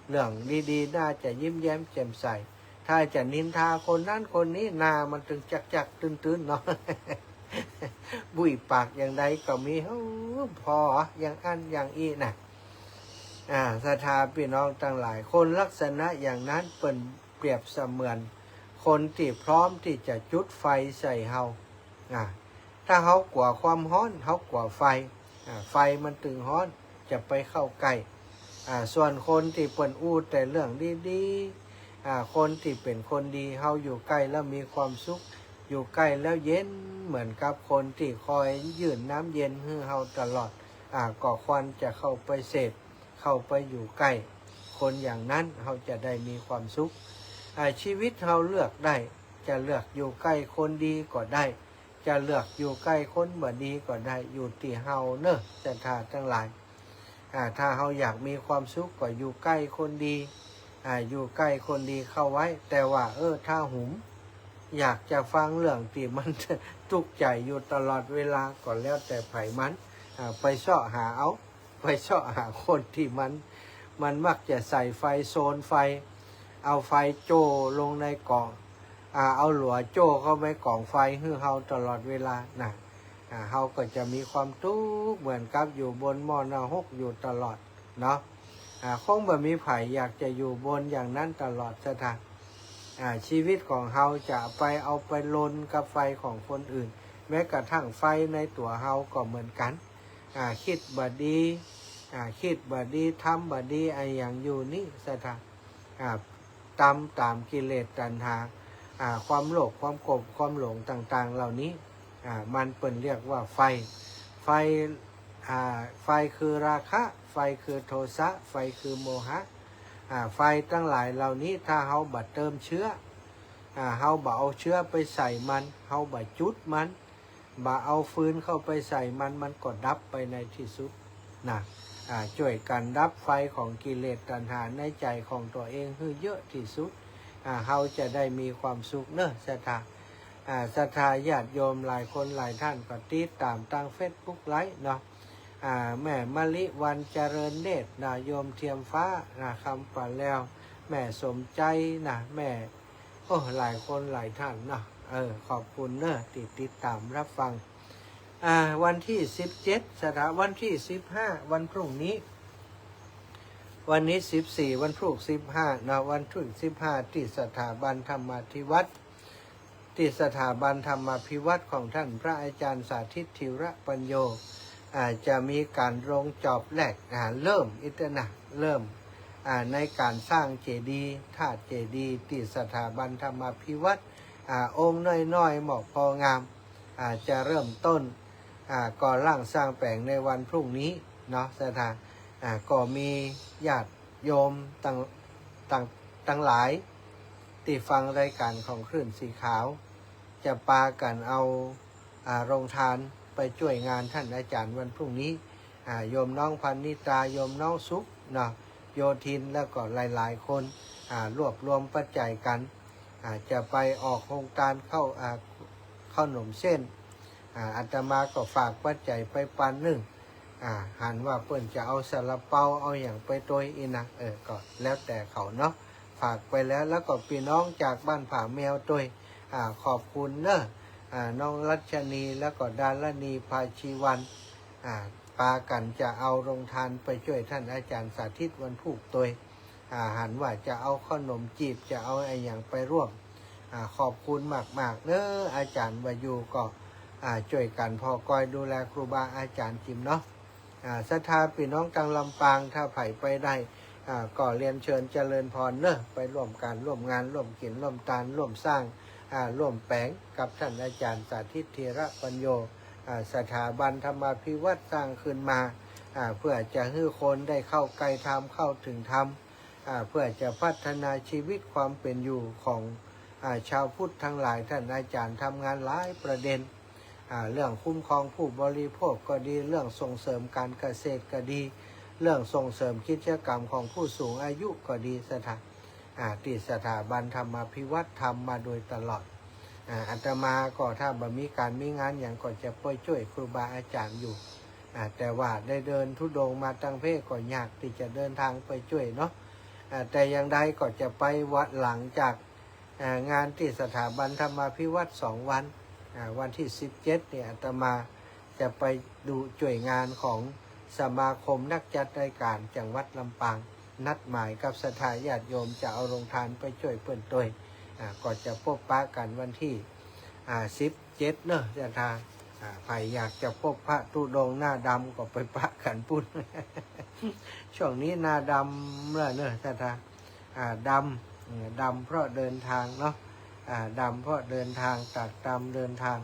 เรื่องดีๆน่าจะยิ้มแย้มแจ่มใสถ้าจะนินทาคนนั้นคนนี้นามันตึงจักตื้นๆเนาะ บุยปากอย่างใดก็มีพออย่างอันอย่างอีศรัทธาพี่น้องทั้งหลายคนลักษณะอย่างนั้นเป็นเปรียบเสมือนคนที่พร้อมที่จะจุดไฟใส่เฮาถ้าเขากลัวความร้อนเขากลัวไฟไฟมันตึงร้อนจะไปเข้าใกล้ส่วนคนที่เปิ่นอู้แต่เรื่องดีๆคนที่เป็นคนดีเฮาอยู่ใกล้แล้วมีความสุขอยู่ใกล้แล้วเย็นเหมือนกับคนที่คอยยื่นน้ำเย็นให้เฮาตลอดก็ควรจะเข้าไปเสพเข้าไปอยู่ใกล้คนอย่างนั้นเฮาจะได้มีความสุขชีวิตเฮาเลือกได้จะเลือกอยู่ใกล้คนดีก็ได้จะเลือกอยู่ใกล้คนบ่ดีก็ได้อยู่ที่เฮาเนอะศรัทธาทั้งหลายถ้าเฮาอยากมีความสุขก็อยู่ใกล้คนดีอยู่ใกล้คนดีเข้าไว้แต่ว่าถ้าหุมอยากจะฟังเรื่องที่มันทุกข์ใจอยู่ตลอดเวลาก็แล้วแต่ไผมันไปเสาะหาไปเสาะหาคนที่มันมักจะใส่ไฟโซนไฟเอาไฟโจลงในกล่องเอาหลัวโจเข้าไปกล่องไฟให้เฮาตลอดเวลาเฮาก็จะมีความทุกข์เหมือนกับอยู่บนหม้อนาฮกอยู่ตลอดเนาะคงบ่มีไผอยากจะอยู่บนอย่างนั้นตลอดศรัทธาชีวิตของเฮาจะเอาไปลนกับไฟของคนอื่นแม้กระทั่งไฟในตัวเฮาก็เหมือนกันคิดบ่ดีทำบ่ดีอย่างอยู่นี่ศรัทธาตามกิเลสตัณหาความโลภความโกรธความหลงต่างๆเหล่านี้มันเป็นเรียกว่าไฟคือราคะไฟคือโทสะไฟคือโมหะไฟทั้งหลายเหล่านี้ถ้าเฮาบ่เติมเชื้อเฮาบ่เอาเชื้อไปใส่มันเฮาบ่จุดมันบ่เอาฟืนเข้าไปใส่มันก็ดับไปในที่สุดช่วยกันดับไฟของกิเลสตัณหาในใจของตัวเองให้เยอะที่สุดเฮาจะได้มีความสุขเนอะศรัทธาญาติโยมหลายคนหลายท่านก็ติดตามทาง Facebook ไลฟ์เนาะแม่มะลิวันเจริญเนตรโยมเทียมฟ้าคำป่าแล้วแม่สมใจแม่หลายคนหลายท่านเนาะขอบคุณเนอะติดตามรับฟังวันที่17วันที่15วันพรุ่งนี้วันนี้14วันพรุ่ง15วันที่15ที่สถาบันธรรมาธิวัฒน์ ที่สถาบันธรรมาภิวัตรของท่านพระอาจารย์สาธิตธิระปัญโยจะมีการลงจอบแรกเริ่มอิตนะเริ่มในการสร้างเจดีย์ธาตุเจดีย์ที่สถาบันธรรมาภิวัตรองค์น้อยๆเหมาะพองามจะเริ่มต้นก่อร่างสร้างแปลงในวันพรุ่งนี้เนาะสถานก็มีญาติโยมตั้งหลายที่ฟังรายการของคลื่นสีขาวจะปากันเอาโรงทานไปช่วยงานท่านอาจารย์วันพรุ่งนี้โยมน้องพันนิตาโยมน้องสุขเนาะโยทินแล้วก็หลายๆคนรวบรวมปัจจัยกันจะไปออกโครงการเข้าขนมเส้นอาตมาก็ฝากปัจจัยไปปันหนึ่งหันว่าเปิ้นจะเอาซาลาเปาเอาอย่างไปโดยอีนะก็แล้วแต่เขาเนาะฝากไปแล้วก็พี่น้องจากบ้านผาแมวโดยขอบคุณเนอะน้องรัชนีแล้วก็ดารณีภาชีวันปากันจะเอาโรงทานไปช่วยท่านอาจารย์สาธิตวันพุธโดยหันว่าจะเอาขนมจีบจะเอาอะไรอย่างไปร่วมขอบคุณมากๆเนอะอาจารย์วายูก็ช่วยกันพอกอยดูแลครูบาอาจารย์จิมเนาะศรัทธาพี่น้องจังลำปางถ้าไผ่ไปได้ก็เรียนเชิญเจริญพรเนอะไปร่วมกันร่วมงานร่วมกินร่วมทานร่วมสร้างร่วมแปลงกับท่านอาจารย์สาธิตธีระปัญโยสถาบันธรรมาภิวัตรสร้างขึ้นมาเพื่อจะให้คนได้เข้าใกล้ธรรมเข้าถึงธรรมเพื่อจะพัฒนาชีวิตความเป็นอยู่ของชาวพุทธทั้งหลายท่านอาจารย์ทำงานหลายประเด็นเรื่องคุ้มครองผู้บริโภคก็ดีเรื่องส่งเสริมการเกษตรก็ดีเรื่องส่งเสริมกิจกรรมของผู้สูงอายุก็ดีที่สถาบันธรรมาภิวัตรทำมาโดยตลอดอาตมาก็ถ้ามีการมีงานอย่างก็จะไปช่วยครูบาอาจารย์อยู่แต่ว่าได้เดินธุดงค์มาตั้งเพศก็ยากที่จะเดินทางไปช่วยเนาะแต่อย่างใดก็จะไปวัดหลังจากงานที่สถาบันธรรมาภิวัตร2 วันวันที่17เนี่ยอาตมาจะไปดูช่วยงานของสมาคมนักจัดรายการจังหวัดลำปางนัดหมายกับศรัทธาญาติโยมจะเอาโรงทานไปช่วยเพื่อนตัวก็จะพบปะกันวันที่17เนอะศรัทธาใครอยากจะพบพระธุดงค์หน้าดำก็ไปปะกันปุ่น ช่วงนี้หน้าดำเนอะศรัทธาดำเพราะเดินทางเนาะดำเพราะเดินทางตัดดำเดินทาง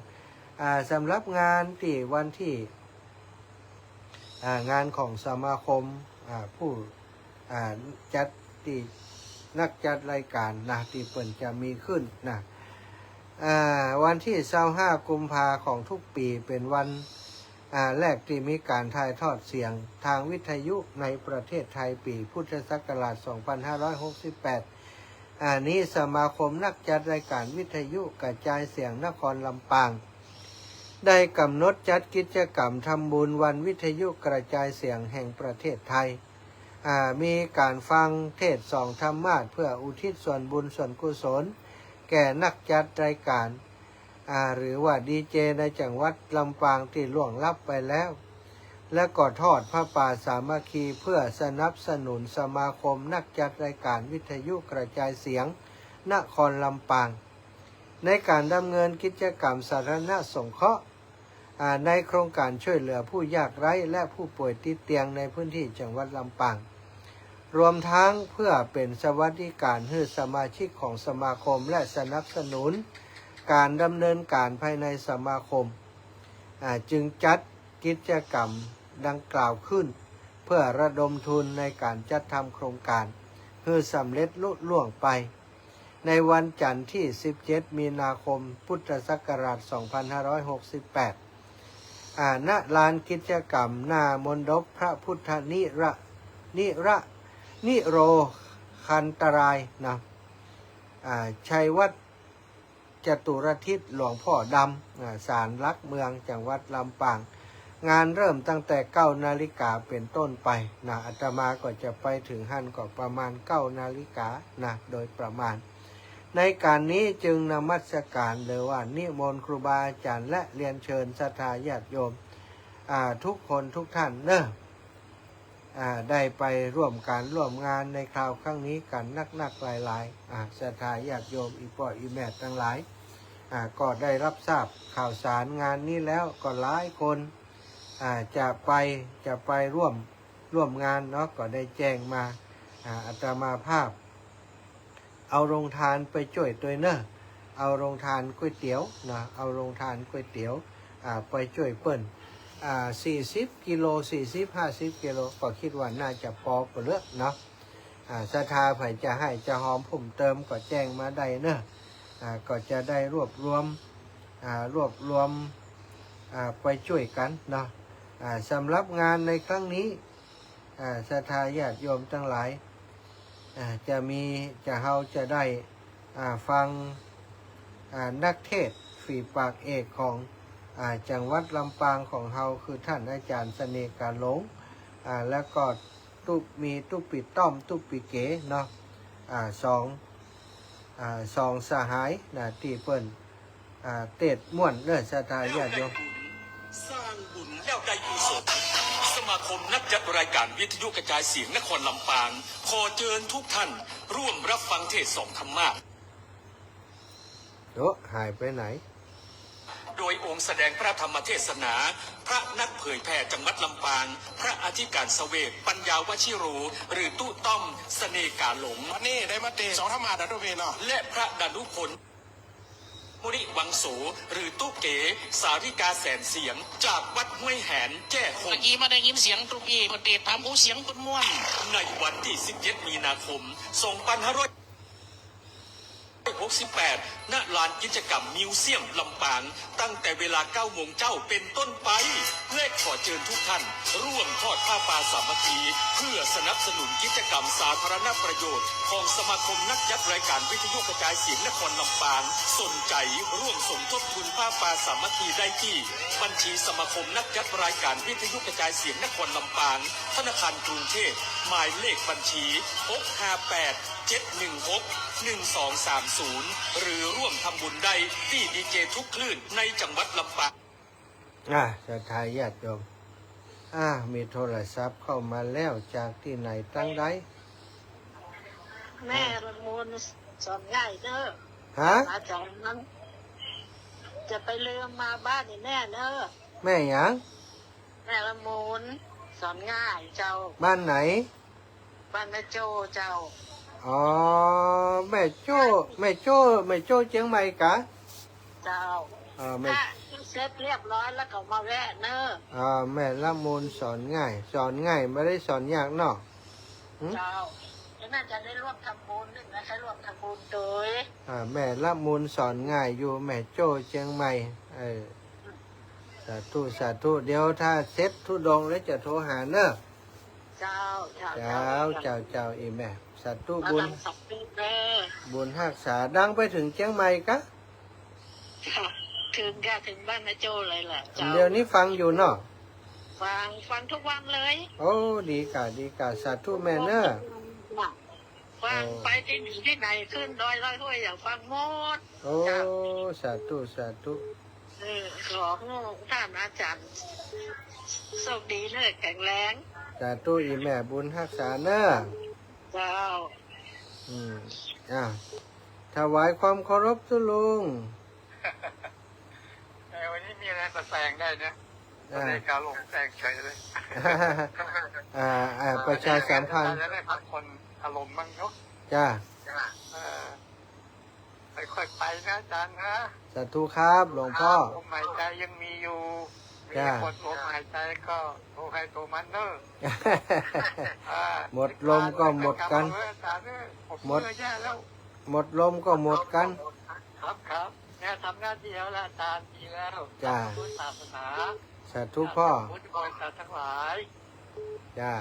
สำหรับงานที่วันที่งานของสมาคมผู้จัดที่นักจัดรายการที่เปิ่นจะมีขึ้นวันที่25 กุมภาพันธ์ของทุกปีเป็นวันแรกที่มีการถ่ายทอดเสียงทางวิทยุในประเทศไทยปีพุทธศักราช 2568นี้สมาคมนักจัดรายการวิทยุกระจายเสียงนครลำปางได้กำหนดจัดกิจกรรมทำบุญวันวิทยุกระจายเสียงแห่งประเทศไทยมีการฟังเทศน์2 ธรรมาสน์เพื่ออุทิศส่วนบุญส่วนกุศลแก่นักจัดรายการหรือว่าดีเจในจังหวัดลำปางที่ล่วงลับไปแล้วและก็ทอดผ้าป่าสามัคคีเพื่อสนับสนุนสมาคมนักจัดรายการวิทยุกระจายเสียงนครลำปางในการดำเนินกิจกรรมสาธารณสงเคราะห์ในโครงการช่วยเหลือผู้ยากไร้และผู้ป่วยติดเตียงในพื้นที่จังหวัดลำปางรวมทั้งเพื่อเป็นสวัสดิการให้สมาชิกของสมาคมและสนับสนุนการดำเนินการภายในสมาคมจึงจัดกิจกรรมดังกล่าวขึ้นเพื่อระดมทุนในการจัดทำโครงการให้สำเร็จลุล่วงไปในวันจันทร์ที่17 มีนาคมพุทธศักราช 2568ณ ลานกิจกรรมหน้ามณฑปพระพุทธนิโรคันตรายชัยวัฒน์จตุรทิศหลวงพ่อดำศาลหลักเมืองจังหวัดลำปางงานเริ่มตั้งแต่9 นาฬิกาเป็นต้นไปอาตมาก็จะไปถึงหั่นก็ประมาณ9 นาฬิกาโดยประมาณในการนี้จึงนมัสการหรือว่านิมนต์ครูบาอาจารย์และเรียนเชิญศรัทธาญาติโยมทุกคนทุกท่านได้ไปร่วมการร่วมงานในคราวครั้งนี้กันนักหลายศรัทธาญาติโยมอีพ่ออีแม่ทั้งหลาย ก็ได้รับทราบข่าวสารงานนี้แล้วก็หลายคนจะไปร่วมงานเนาะก็ได้แจ้งมาอาตมาภาพเอาโรงทานไปช่วยตัวเนอะเอาโรงทานก๋วยเตี๋ยวนะเอาโรงทานก๋วยเตี๋ยวไปช่วยเปิ้น40 กิโล50 กิโลก็คิดว่าน่าจะพอเลือกเนาะศรัทธาไผจะให้จะหอมผมเติมก็แจ้งมาได้เนอะก็จะได้รวบรวมไปช่วยกันเนาะสำหรับงานในครั้งนี้ศรัทธาญาติโยมทั้งหลายเราจะได้ฟังนักเทศน์ฝีปากเอกของจังหวัดลำปางของเราคือท่านอาจารย์เสน่ห์กาหลงแล้วก็มีตุ๊ปิต้อมตุ๊ปิเก๋เนาะสองสหายที่เปิ้นเตดม่วนเนื้อศรัทธาญาติโยม สร้างบุญแล้วได้กุศลสมาคมนักจัดรายการวิทยุกระจายเสียงนครลำปางขอเชิญทุกท่านร่วมรับฟังเทศน์สองธรรมะ หายไปไหน โดยองค์แสดงพระธรรมเทศนา พระนักเผยแผ่จังหวัดลำปาง พระอธิการเสวตปัญญาวชิโรหรือตู้ต้อมเสน่ห์กาหลง วันนี้ได้มาเตะสองธรรมะดันทุเวเนาะ และพระดานุพลมุนิวังโสหรือตู้เก๋สาริกาแสนเสียงจากวัดห้วยแหนแจ้ห เมื่ ง อกี้มาได้ยินเสียงตุ๊กี้คนเตะถามผู้เสียงคนม่วน ในวันที่ 17 มีนาคม 2568 ณ ลานกิจกรรมมิวเซียมลำปาง ตั้งแต่เวลา 9 โมงเจ้าเป็นต้นไปและขอเชิญทุกท่าน ร่วมทอดผ้าป่าสามัคคี เพื่อสนับสนุนกิจกรรมสาธารณประโยชน์ของสมาคมนักจัดรายการวิทยุกระจายเสียงนครลำปาง สนใจร่วมสมทบทุนผ้าป่าสามัคคีได้ที่บัญชีสมาคมนักจัดรายการวิทยุกระจายเสียงนครลำปาง ธนาคารกรุงเทพหมายเลขบัญชี 658-716-1230 หรือร่วมทำบุญได้ที่ดีเจทุกคลื่นในจังหวัดลำปาง ศรัทธาญาติโยมมีโทรศัพท์เข้ามาแล้วจากที่ไหนตั้งใด แม่ละมุนสอนง่ายเด้อ ฮะ อาจารย์นั้นจะไปเรือมาบ้านนี่แน่เด้อ แม่หยัง แม่ละมุนสอนง่ายเจ้า บ้านไหน บ้านแม่โจเจ้า อ๋อแม่โจ้เจียงใหม่กะ เจ้า แม่ ถ้าเสร็จเรียบร้อยแล้วก็มาแวะเนอะ แม่ละมูลสอนง่ายไม่ได้สอนยากเนาะ เจ้าแล้วน่าจะได้ร่วมทำบุญนึงนะใช้ร่วมทำบุญโดย แม่ละมูลสอนง่ายอยู่แม่โจ้เจียงใหม่สาธุเดี๋ยวถ้าเสร็จทุดงแล้วจะโทรหาเนอะ เจ้า เจ้าอีแม่สาธุ มา บุญ ดังสับปีเด้อ บุญหักษาดังไปถึงเจียงใหม่กะ ค่ะถึงบ้านแม่โจเลยแหละเจ้า เดี๋ยวนี้ฟังอยู่เนาะ ฟังทุกวันเลย โอ้ดีกะสาธุแม่เนอะ ฟังไปที่หนีที่ไหนขึ้นดอยร้อยห้วยอย่างฟังหมด โอ้สาธุ ขอท่านอาจารย์โชคดีเนอะแข็งแรง สาธุอีแม่บุญหักษาเนอะ เจ้า ถวายความเคารพทุลุง วันนี้มีอะไรมาแซงได้นะไม่ได้การลงแซงเฉยเลย ประชาสัมพันธ์ จะได้พักคนอารมณ์บ้างเนาะ จ้า ค่อยๆไปนะอาจารย์นะ สาธุครับหลวงพ่อ ลมหายใจยังมีอยู่มี จ้า คนลมหายใจก็โทรใครโทรมันเนอะ หมดลมก็หมดกัน หมดแย่แล้ว หมดลมก็หมดกัน ครับเนี่ยทำหน้าที่แล้วละอาจารย์ดีแล้ว จ้า พุทธศาสนา สาธุพ่อ พุทธบริษัททั้งหลาย จ้า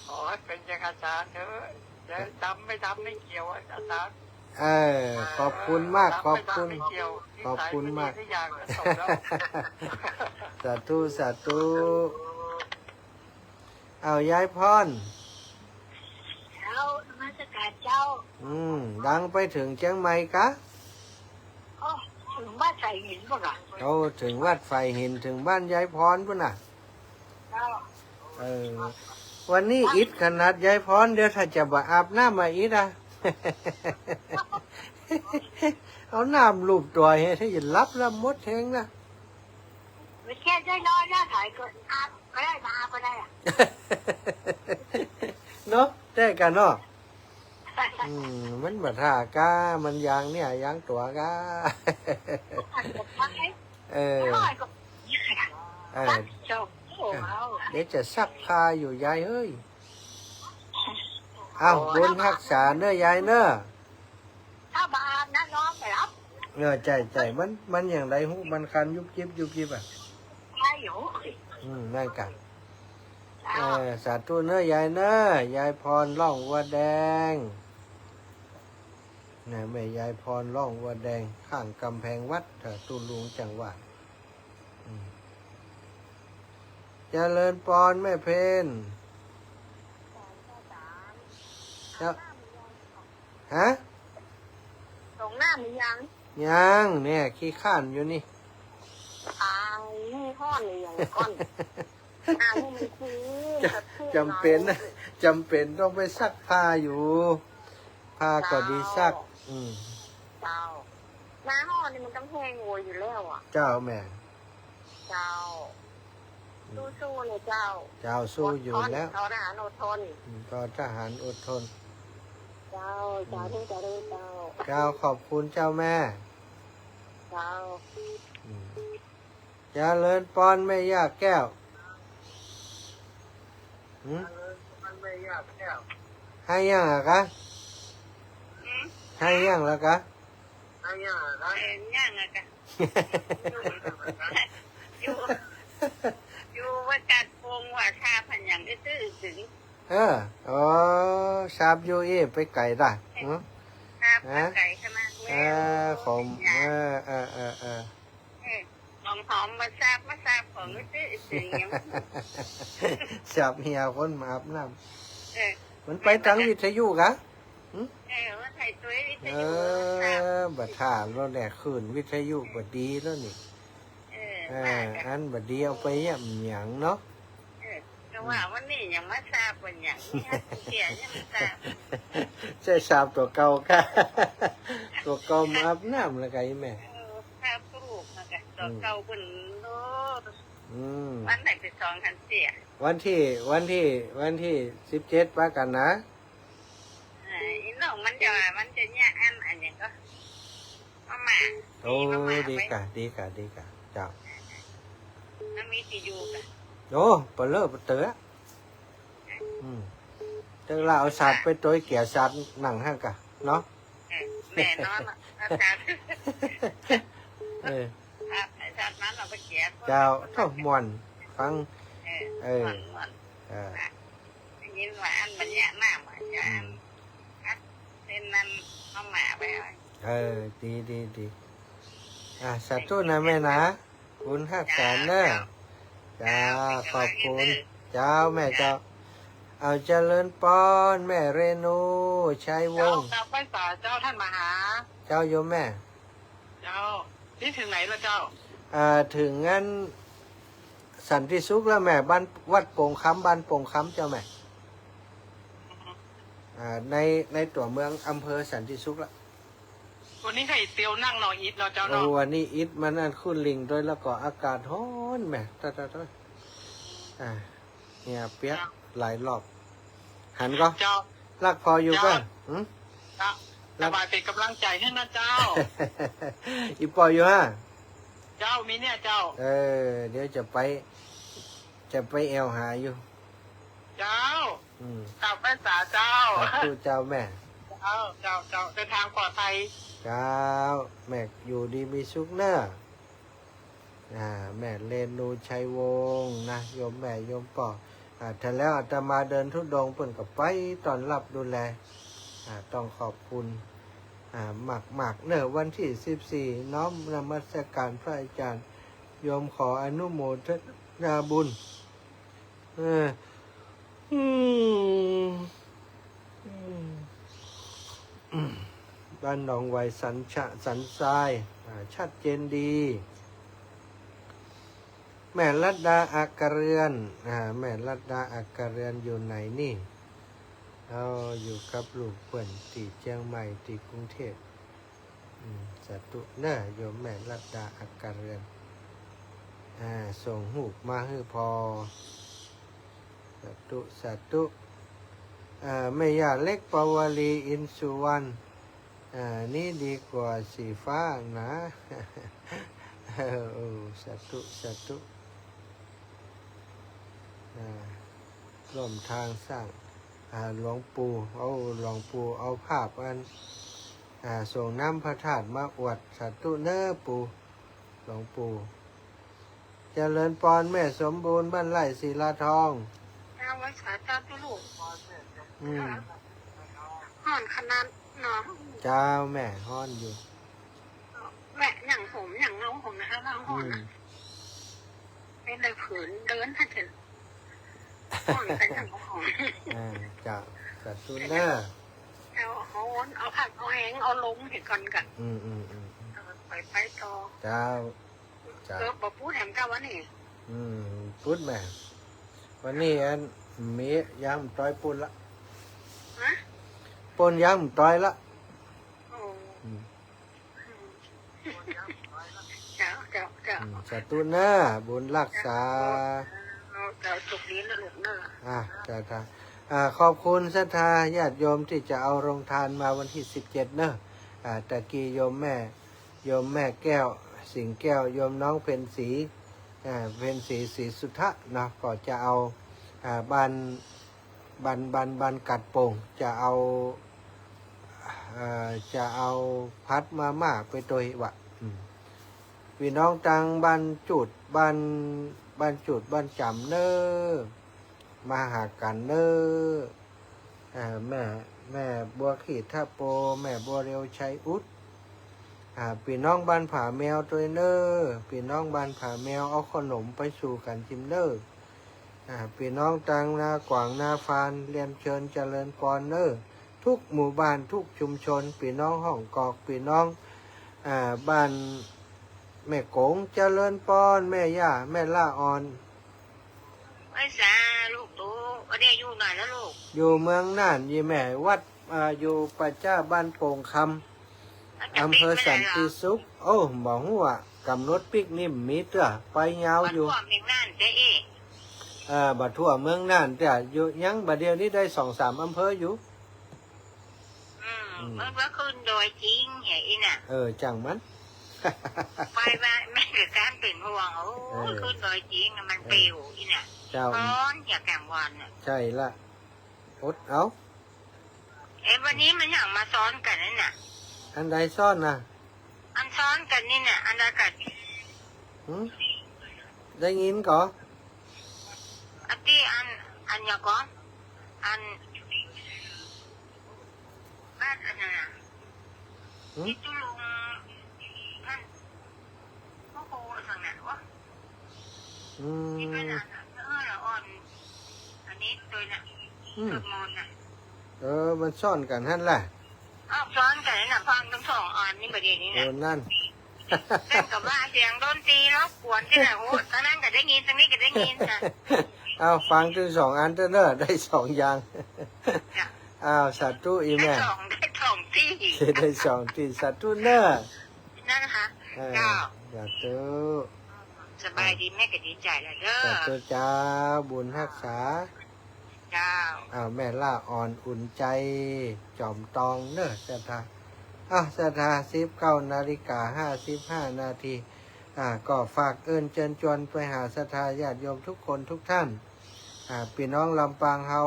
ขอให้เป็นอย่างอาจารย์เถอะจะดำไม่ดำไม่เกี่ยวอาจารย์ ขอบคุณมากขอบคุณ ดำไม่เกี่ยว ขอบคุณมาก นิสัยไดีทุอย่างจบแล้ว สาธุเอายายพร เจ้านมัสการเจ้า ดังไปถึงเชียงใหม่กะ ถึงบ้านใส่หินป่ะล่ะ โอ้ถึงวัดไฟหินถึงบ้านยายพรพุ่นน่ะ เจ้า วันนี้อิดขนาดยายพรเดี๋ยวถ้าจะบ่อาบน้ำมาอิด เอาน้ำลูบตัวให้ถ้าอย่ารับแล้วมดแทงนะ ไม่แค่ได้น้อยได้ถ่ายก็อาบก็ได้มาอาบก็ได้อะ เนาะได้กันเนาะมันบัดท่ากามันยางเนี่ยยางตัวกา เออ น้อยก็ เออ จบโอ้เอา เดี๋ยวจะซักผ้าอยู่ยายเอ้ยเอาบุญรักษาเน้อยายเน้อ ถ้าบาปนะน้องไปรับ ใจมันอย่างไรหูมันคันยุบยิบอ่ะ ได้อยู่ นั่นกันสาธุเน้อยายเน้อยายพรล่องวัวแดงนี่แม่ยายพรล่องวัวแดงข้างกำแพงวัดตุลุงจังหวัดเจริญปอนแม่เพนเจ้าฮะ ตรงหน้ามียัง ยังเนี่ยขี้ข้านอยู่นี่ ทางนี่ห้อนเลยอย่างก้อนอ่านี่มันคือ จำเป็นต้องไปซักผ้าอยู่ผ้าก็ดีซักเจ้าหน้าห้อนนี่มันต้องแห้งโวยอยู่แล้วอ่ะ เจ้าแม่ เจ้าสู้ๆเลยเจ้า เจ้าสู้อยู่แล้ว ทรหารอดทน ก็ทหารอดทน เจ้าที่จะได้เจ้า เจ้าขอบคุณเจ้าแม่ เจ้า เจริญปอนแม่ย่าแก้วให้ยังอะกะให้ยังแล้วกะ ย่างอะกะอยู่ว่าจัดโปงว่าชาพันอย่างที่ซื้อถึง อ๋อชาบยูเอไปไก่ได้ชาพันไก่ใช่ไหมของหอมหอมมาซาบของซื้อถึงยัง ชาบเฮียคนมาอาบน้ำมันไปทางวิทยุกะว่าไทยตัววิทยุบัดท่าแล้วแหละคืนวิทยุบัดดีแล้วนี่อันบัดดีเอาไปย่ำหยังเนาะก็ว่าวันนี้ยังมาทราบวันอย่างนี้เสียยังไม่ทราบใช่ชาบตัวเก่าค่ะตัวเก่ามาอาบน้ำแล้วไงแม่ทราบปลูกมากันตัวเก่าบนโลวันไหนไปสองคันเสียวันที่17ว่ากันนะอีน้องมันจะเนี่ยอันอย่างก็มาโอ้ดีกะเจ้าน้ำมีที่อยู่กันโอ้ปลาเลิศปลาเต๋อจังเราเอาสัตว์ไปตัวเกี่ยสัตว์หนังห้างกะเนาะแน่นอนอาจารย์สัตว์นั้นเราไปเกี่ยเจ้าท่องมวนฟังยินว่าอันมันเนี่ยหน้าเหมือนกันเส้นนั้นเอาหมาไปดีสัตว์ตัวนะแม่นะคุณฮักษาเนอะจ้าขอบคุณเจ้าแม่เจ้าเอาเจริญปอนแม่เรนูชัยวงศ์เจ้าไปสาเจ้าท่านมหาเจ้าโยมแม่เจ้านี่ถึงไหนแล้วเจ้าถึงงั้นสันติสุขแล้วแม่บ้านวัดโป่งค้ำบ้านโป่งค้ำเจ้าแม่ในตัวเมืองอำเภอสันติสุขละวันนี้ใครเตียวนั่งนอนอิดเราเจ้าเนาะวันนี้อิดมันนั่นขึ้นลิงด้วยแล้วก็อากาศร้อนแม่เนี่ยเปียกหลายรอบหันก็เจ้ารักพออยู่ก็สบายเป็นกำลังใจให้นะเจ้าอีปออยู่ฮะเจ้ามีเนี่ยเจ้าเดี๋ยวจะไปแอวหาอยู่เจ้า กลับไปสาเจ้าทูเจ้าแม่เจ้าเดินทางปลอดภัยเจ้าแม่อยู่ดีมีสุขเนอะแม่เรนูชัยวงศ์นะโยมแม่โยมป่อถ้าแล้วอาตมาเดินทุดงเปิ่นกับไปตอนรับดูแลต้องขอบคุณหมักเนอะวันที่14น้อมนมัสการพระอาจารย์โยมขออนุโมทนาบุญบ้านหนองไวสันทรายชัดเจนดีแม่รัตดาอักเรือนแม่รัตดาอักเรือนอยู่ไหนนี่อยู่กับลูกเปิ่นที่เชียงใหม่ที่กรุงเทพ สาธุเนอะโยมแม่รัตดาอักการเรือนส่งหูกมาให้พอสาธุสาธุไม่อยากเล็กปวลีอินสุวรรณนี่ดีกว่าสีฟ้านะสาธุสาธุร่วมทางสร้างหลวงปู่หลวงปู่เอาภาพอันส่งน้ำพระธาตุมาอวดสาธุเนอปู่หลวงปู่เจริญปอนแม่สมบูรณ์บ้านไร่ศิลาทอง เอาไว้สาธุลูก อืม ห่อนขนาดเนาะ เจ้าแม่ฮ้อนอยู่ แหวะอย่างผมอย่างน้องผมนะคะบางห่อนนะเป็นเลยผืนเดินถ้าถึงห่อนเป็นอย่างของ เจ้าสาธุเนอ เอาผักเอาแห้งเอาลงเห็นก่อนกัน ไปต่อ เจ้าเจ้า เออบอกพูดแถมเจ้าวันนี้ พุทธแม่วันนี้อันมียำต้อยปุ่นละ ฮะ ปุ่นยำต้อยละ โอ้เจ้า สาธุเนอบุญรักษา เจ้าสุกนี้นะลูกเนอะ จ้าขอบคุณศรัทธาญาติโยมที่จะเอาโรงทานมาวันที่17เนอะตะกี้โยมแม่แก้วสิงแก้วโยมน้องเพ็ญศรีศรีสุทธะนะก็จะเอาบันกัดโป่งจะเอาพัดมาม่าไปโดยวะพี่น้องตังบ้านจุดบ้านจำเนอมาหากันเนอแม่บัวขีดท่าโปแม่บัวเรียวชัยอุดพี่น้องบ้านผาแมวตัวเนอพี่น้องบ้านผาแมวเอาขนมไปสู่กันจิมเนอพี่น้องตังนากวางนาฟานเรียนเชิญเจริญปอนเนอทุกหมู่บ้านทุกชุมชนพี่น้องห้องกอกพี่น้องบ้านแม่โกงเจริญปอนแม่ย่าแม่ล่าอ่อน ไอ้สาลูกตูวันนี้อยู่ไหนแล้วลูก อยู่เมืองน่านยี่แม่วัดอยู่ปัจจ้าบ้านโป่งคำอำเภอสันติสุขบอกว่ากำหนดปิกนิมมีเตอไปยาวอยู่ บัดทั่วเมืองน่านเจ๊เอ๋ บัดทั่วเมืองน่านแต่อยู่ยังบัดเดียวนี้ได้2-3อำเภออยู่ มันว่าขึ้นโดยจริงเห็นน่ะ จังมัน ไปว่าแม่เกิดการเป็นห่วงขึ้นโดยจริงมันเปลวอีน่ะ เจ้า ร้อนอยากแก่งวันน่ะ ใช่ละอดเอา วันนี้มันอยากมาซ้อนกันนั่นน่ะ อันใดซ่อนนะ อันซ้อนกันนี่น่ะอันใดกัน ได้ยินก่อ อันที่อันอยากก่อนอันบ้านอันน่ะที่ตุลุงนั่นพ่อโคสั่งน่ะวะที่เป็นอันละอ่อนอันนี้ตัวน่ะตัวมอนน่ะ มันซ่อนกันนั่นแหละ ซ้อนกันน่ะฟังทั้งสองอันนี่ประเด็นนี้นะ นั่น เล่นกับว่าเสียงดนตรีแล้วกวนที่ไหนโอ้ตอนนั้นก็ได้ยินตรงนี้ก็ได้ยินนะ เอาฟังถึง2 อันเด้อได้2 อย่างสัตว์ตู้อี ได้ แม่ สองที่ ได้2 ที่สัตว์ตู้เนอ นั่นนะคะเจ้า สัตว์ตู้ สบายดีแม่ก็ดีใจแล้วเด้อ สัตว์ตู้จ้าบุญรักษา เจ้า แม่ล่าอ่อนอุ่นใจจอมตองเนอศรัทธาศรัทธา19:55 นาทีก็ฝากเอิ้นเชิญชวนไปหาศรัทธาญาติโยมทุกคนทุกท่านพี่น้องลำปางเฮา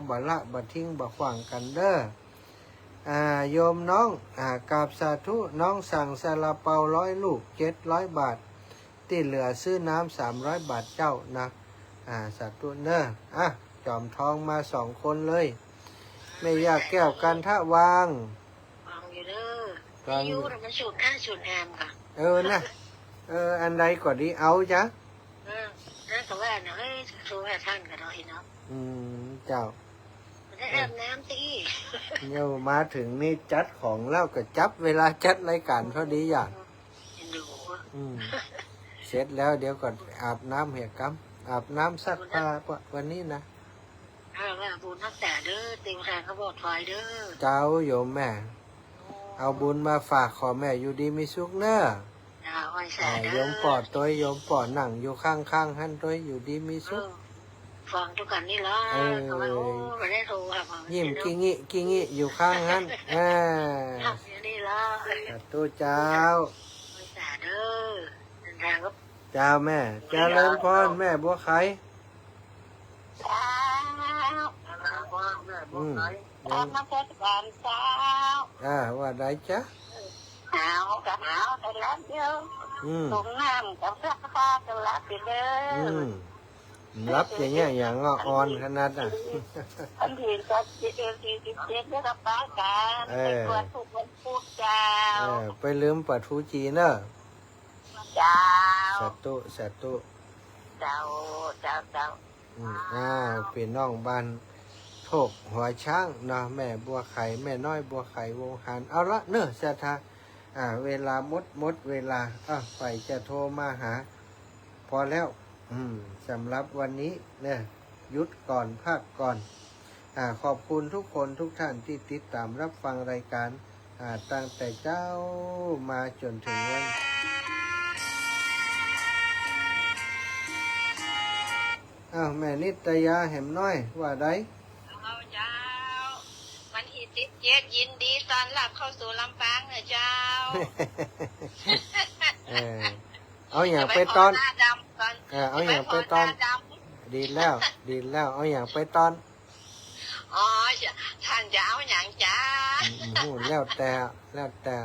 บ่ละบ่ทิ้งบ่ขวางกันเด้อโยมน้องกราบสาธุน้องสั่งซาลาเปา100 ลูก700 บาทที่เหลือซื้อน้ำ300 บาทเจ้านะสาธุเด้อจอมทองมา2 คนเลยไม่อยากแก้วกันท่าวาง ฟังอยู่เด้ออยู่แล้วมันสูดสูดแอมค่ะ นะอันใดก็ดีเอาจ้ะ นั่นก็ว่าเนาะสูดแอท่านกันเนาะเนาะ เจ้า ได้อาบน้ำสิ เนี่ยมาถึงนี่จัดของแล้วก็จับเวลาจัดรายการพอดีอย่างเสร็จแล้วเดี๋ยวก่อนอาบน้ำเหกำอาบน้ำซักผ้าวันนี้นะ ว่าบุญทักแต่เด้อเต็มแรงเขาบอกถอยเด้อ เจ้าโยมแม่ เอาบุญมาฝากขอแม่อยู่ดีมีสุขเนอะ เอาไว้ใส่ โยมปอดตัวโยมปอดหนังอยู่ข้างๆหันตัวอยู่ดีมีสุข ฟังทุกกันนี่ละทำไมโอ้ไม่ได้โทรค่ะ ยิ้มกิ้งงี้อยู่ข้างหันทำอย่างนี้ละ สาธุเจ้า ไว้ใส่เด้อเดินทางก็ เจ้าแม่เจ้าเลินพรแม่บัวไข่ เช้าตามมาเทศกาลเช้า ว่าได้จ๊ะ หนาวกับหนาวแต่ละเดียวตรงน้ำกับสักฟ้ากันละไปเด้อ รับอย่างเงี้ยอย่างอ่อนขนาดน่ะ อันที่จะ47ได้รับประกันเป็นวันทุกวันพุธเจ้า ไปลืมเปิดฟูจีเนอะ เจ้า สาธุสาธุ เจ้าเป็นน้องบ้านโถกหัวช้างเนาะแม่บัวไข่แม่น้อยบัวไข่วงหานเอาละเนอะสาธาเวลาหมดเวลาไปจะโทรมาหา พอแล้วสำหรับวันนี้เนี่ยหยุดก่อนพักก่อนขอบคุณทุกคนทุกท่านที่ติดตามรับฟังรายการตั้งแต่เจ้ามาจนถึงวันแม่นิตยาแหมน้อยว่าได้ เอาเจ้าวันที่17ยินดีต้อนรับเข้าสู่ลำปางเนอะเจ้า เอาอย่างไปตอนเอาอย่างไปตอนดีแล้วเอาอย่างไปตอน อ๋อท่านจะเอาอย่างจ้า แล้วแต่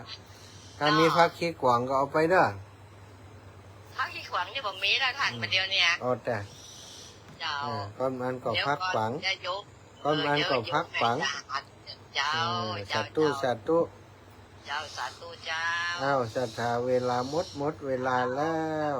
ถ้ามีพักขี้กวางก็เอาไปเด้อ เขาขี้ขวางที่ผมมีแล้วท่านมาเดียวเนี่ย เอาแต่ เจ้า ก้อนมันก็พักฝัง ก้อนมันก็พักฝัง เจ้า สาธุ เจ้าสาธุเจ้า ศรัทธาเวลาหมดเวลาแล้ว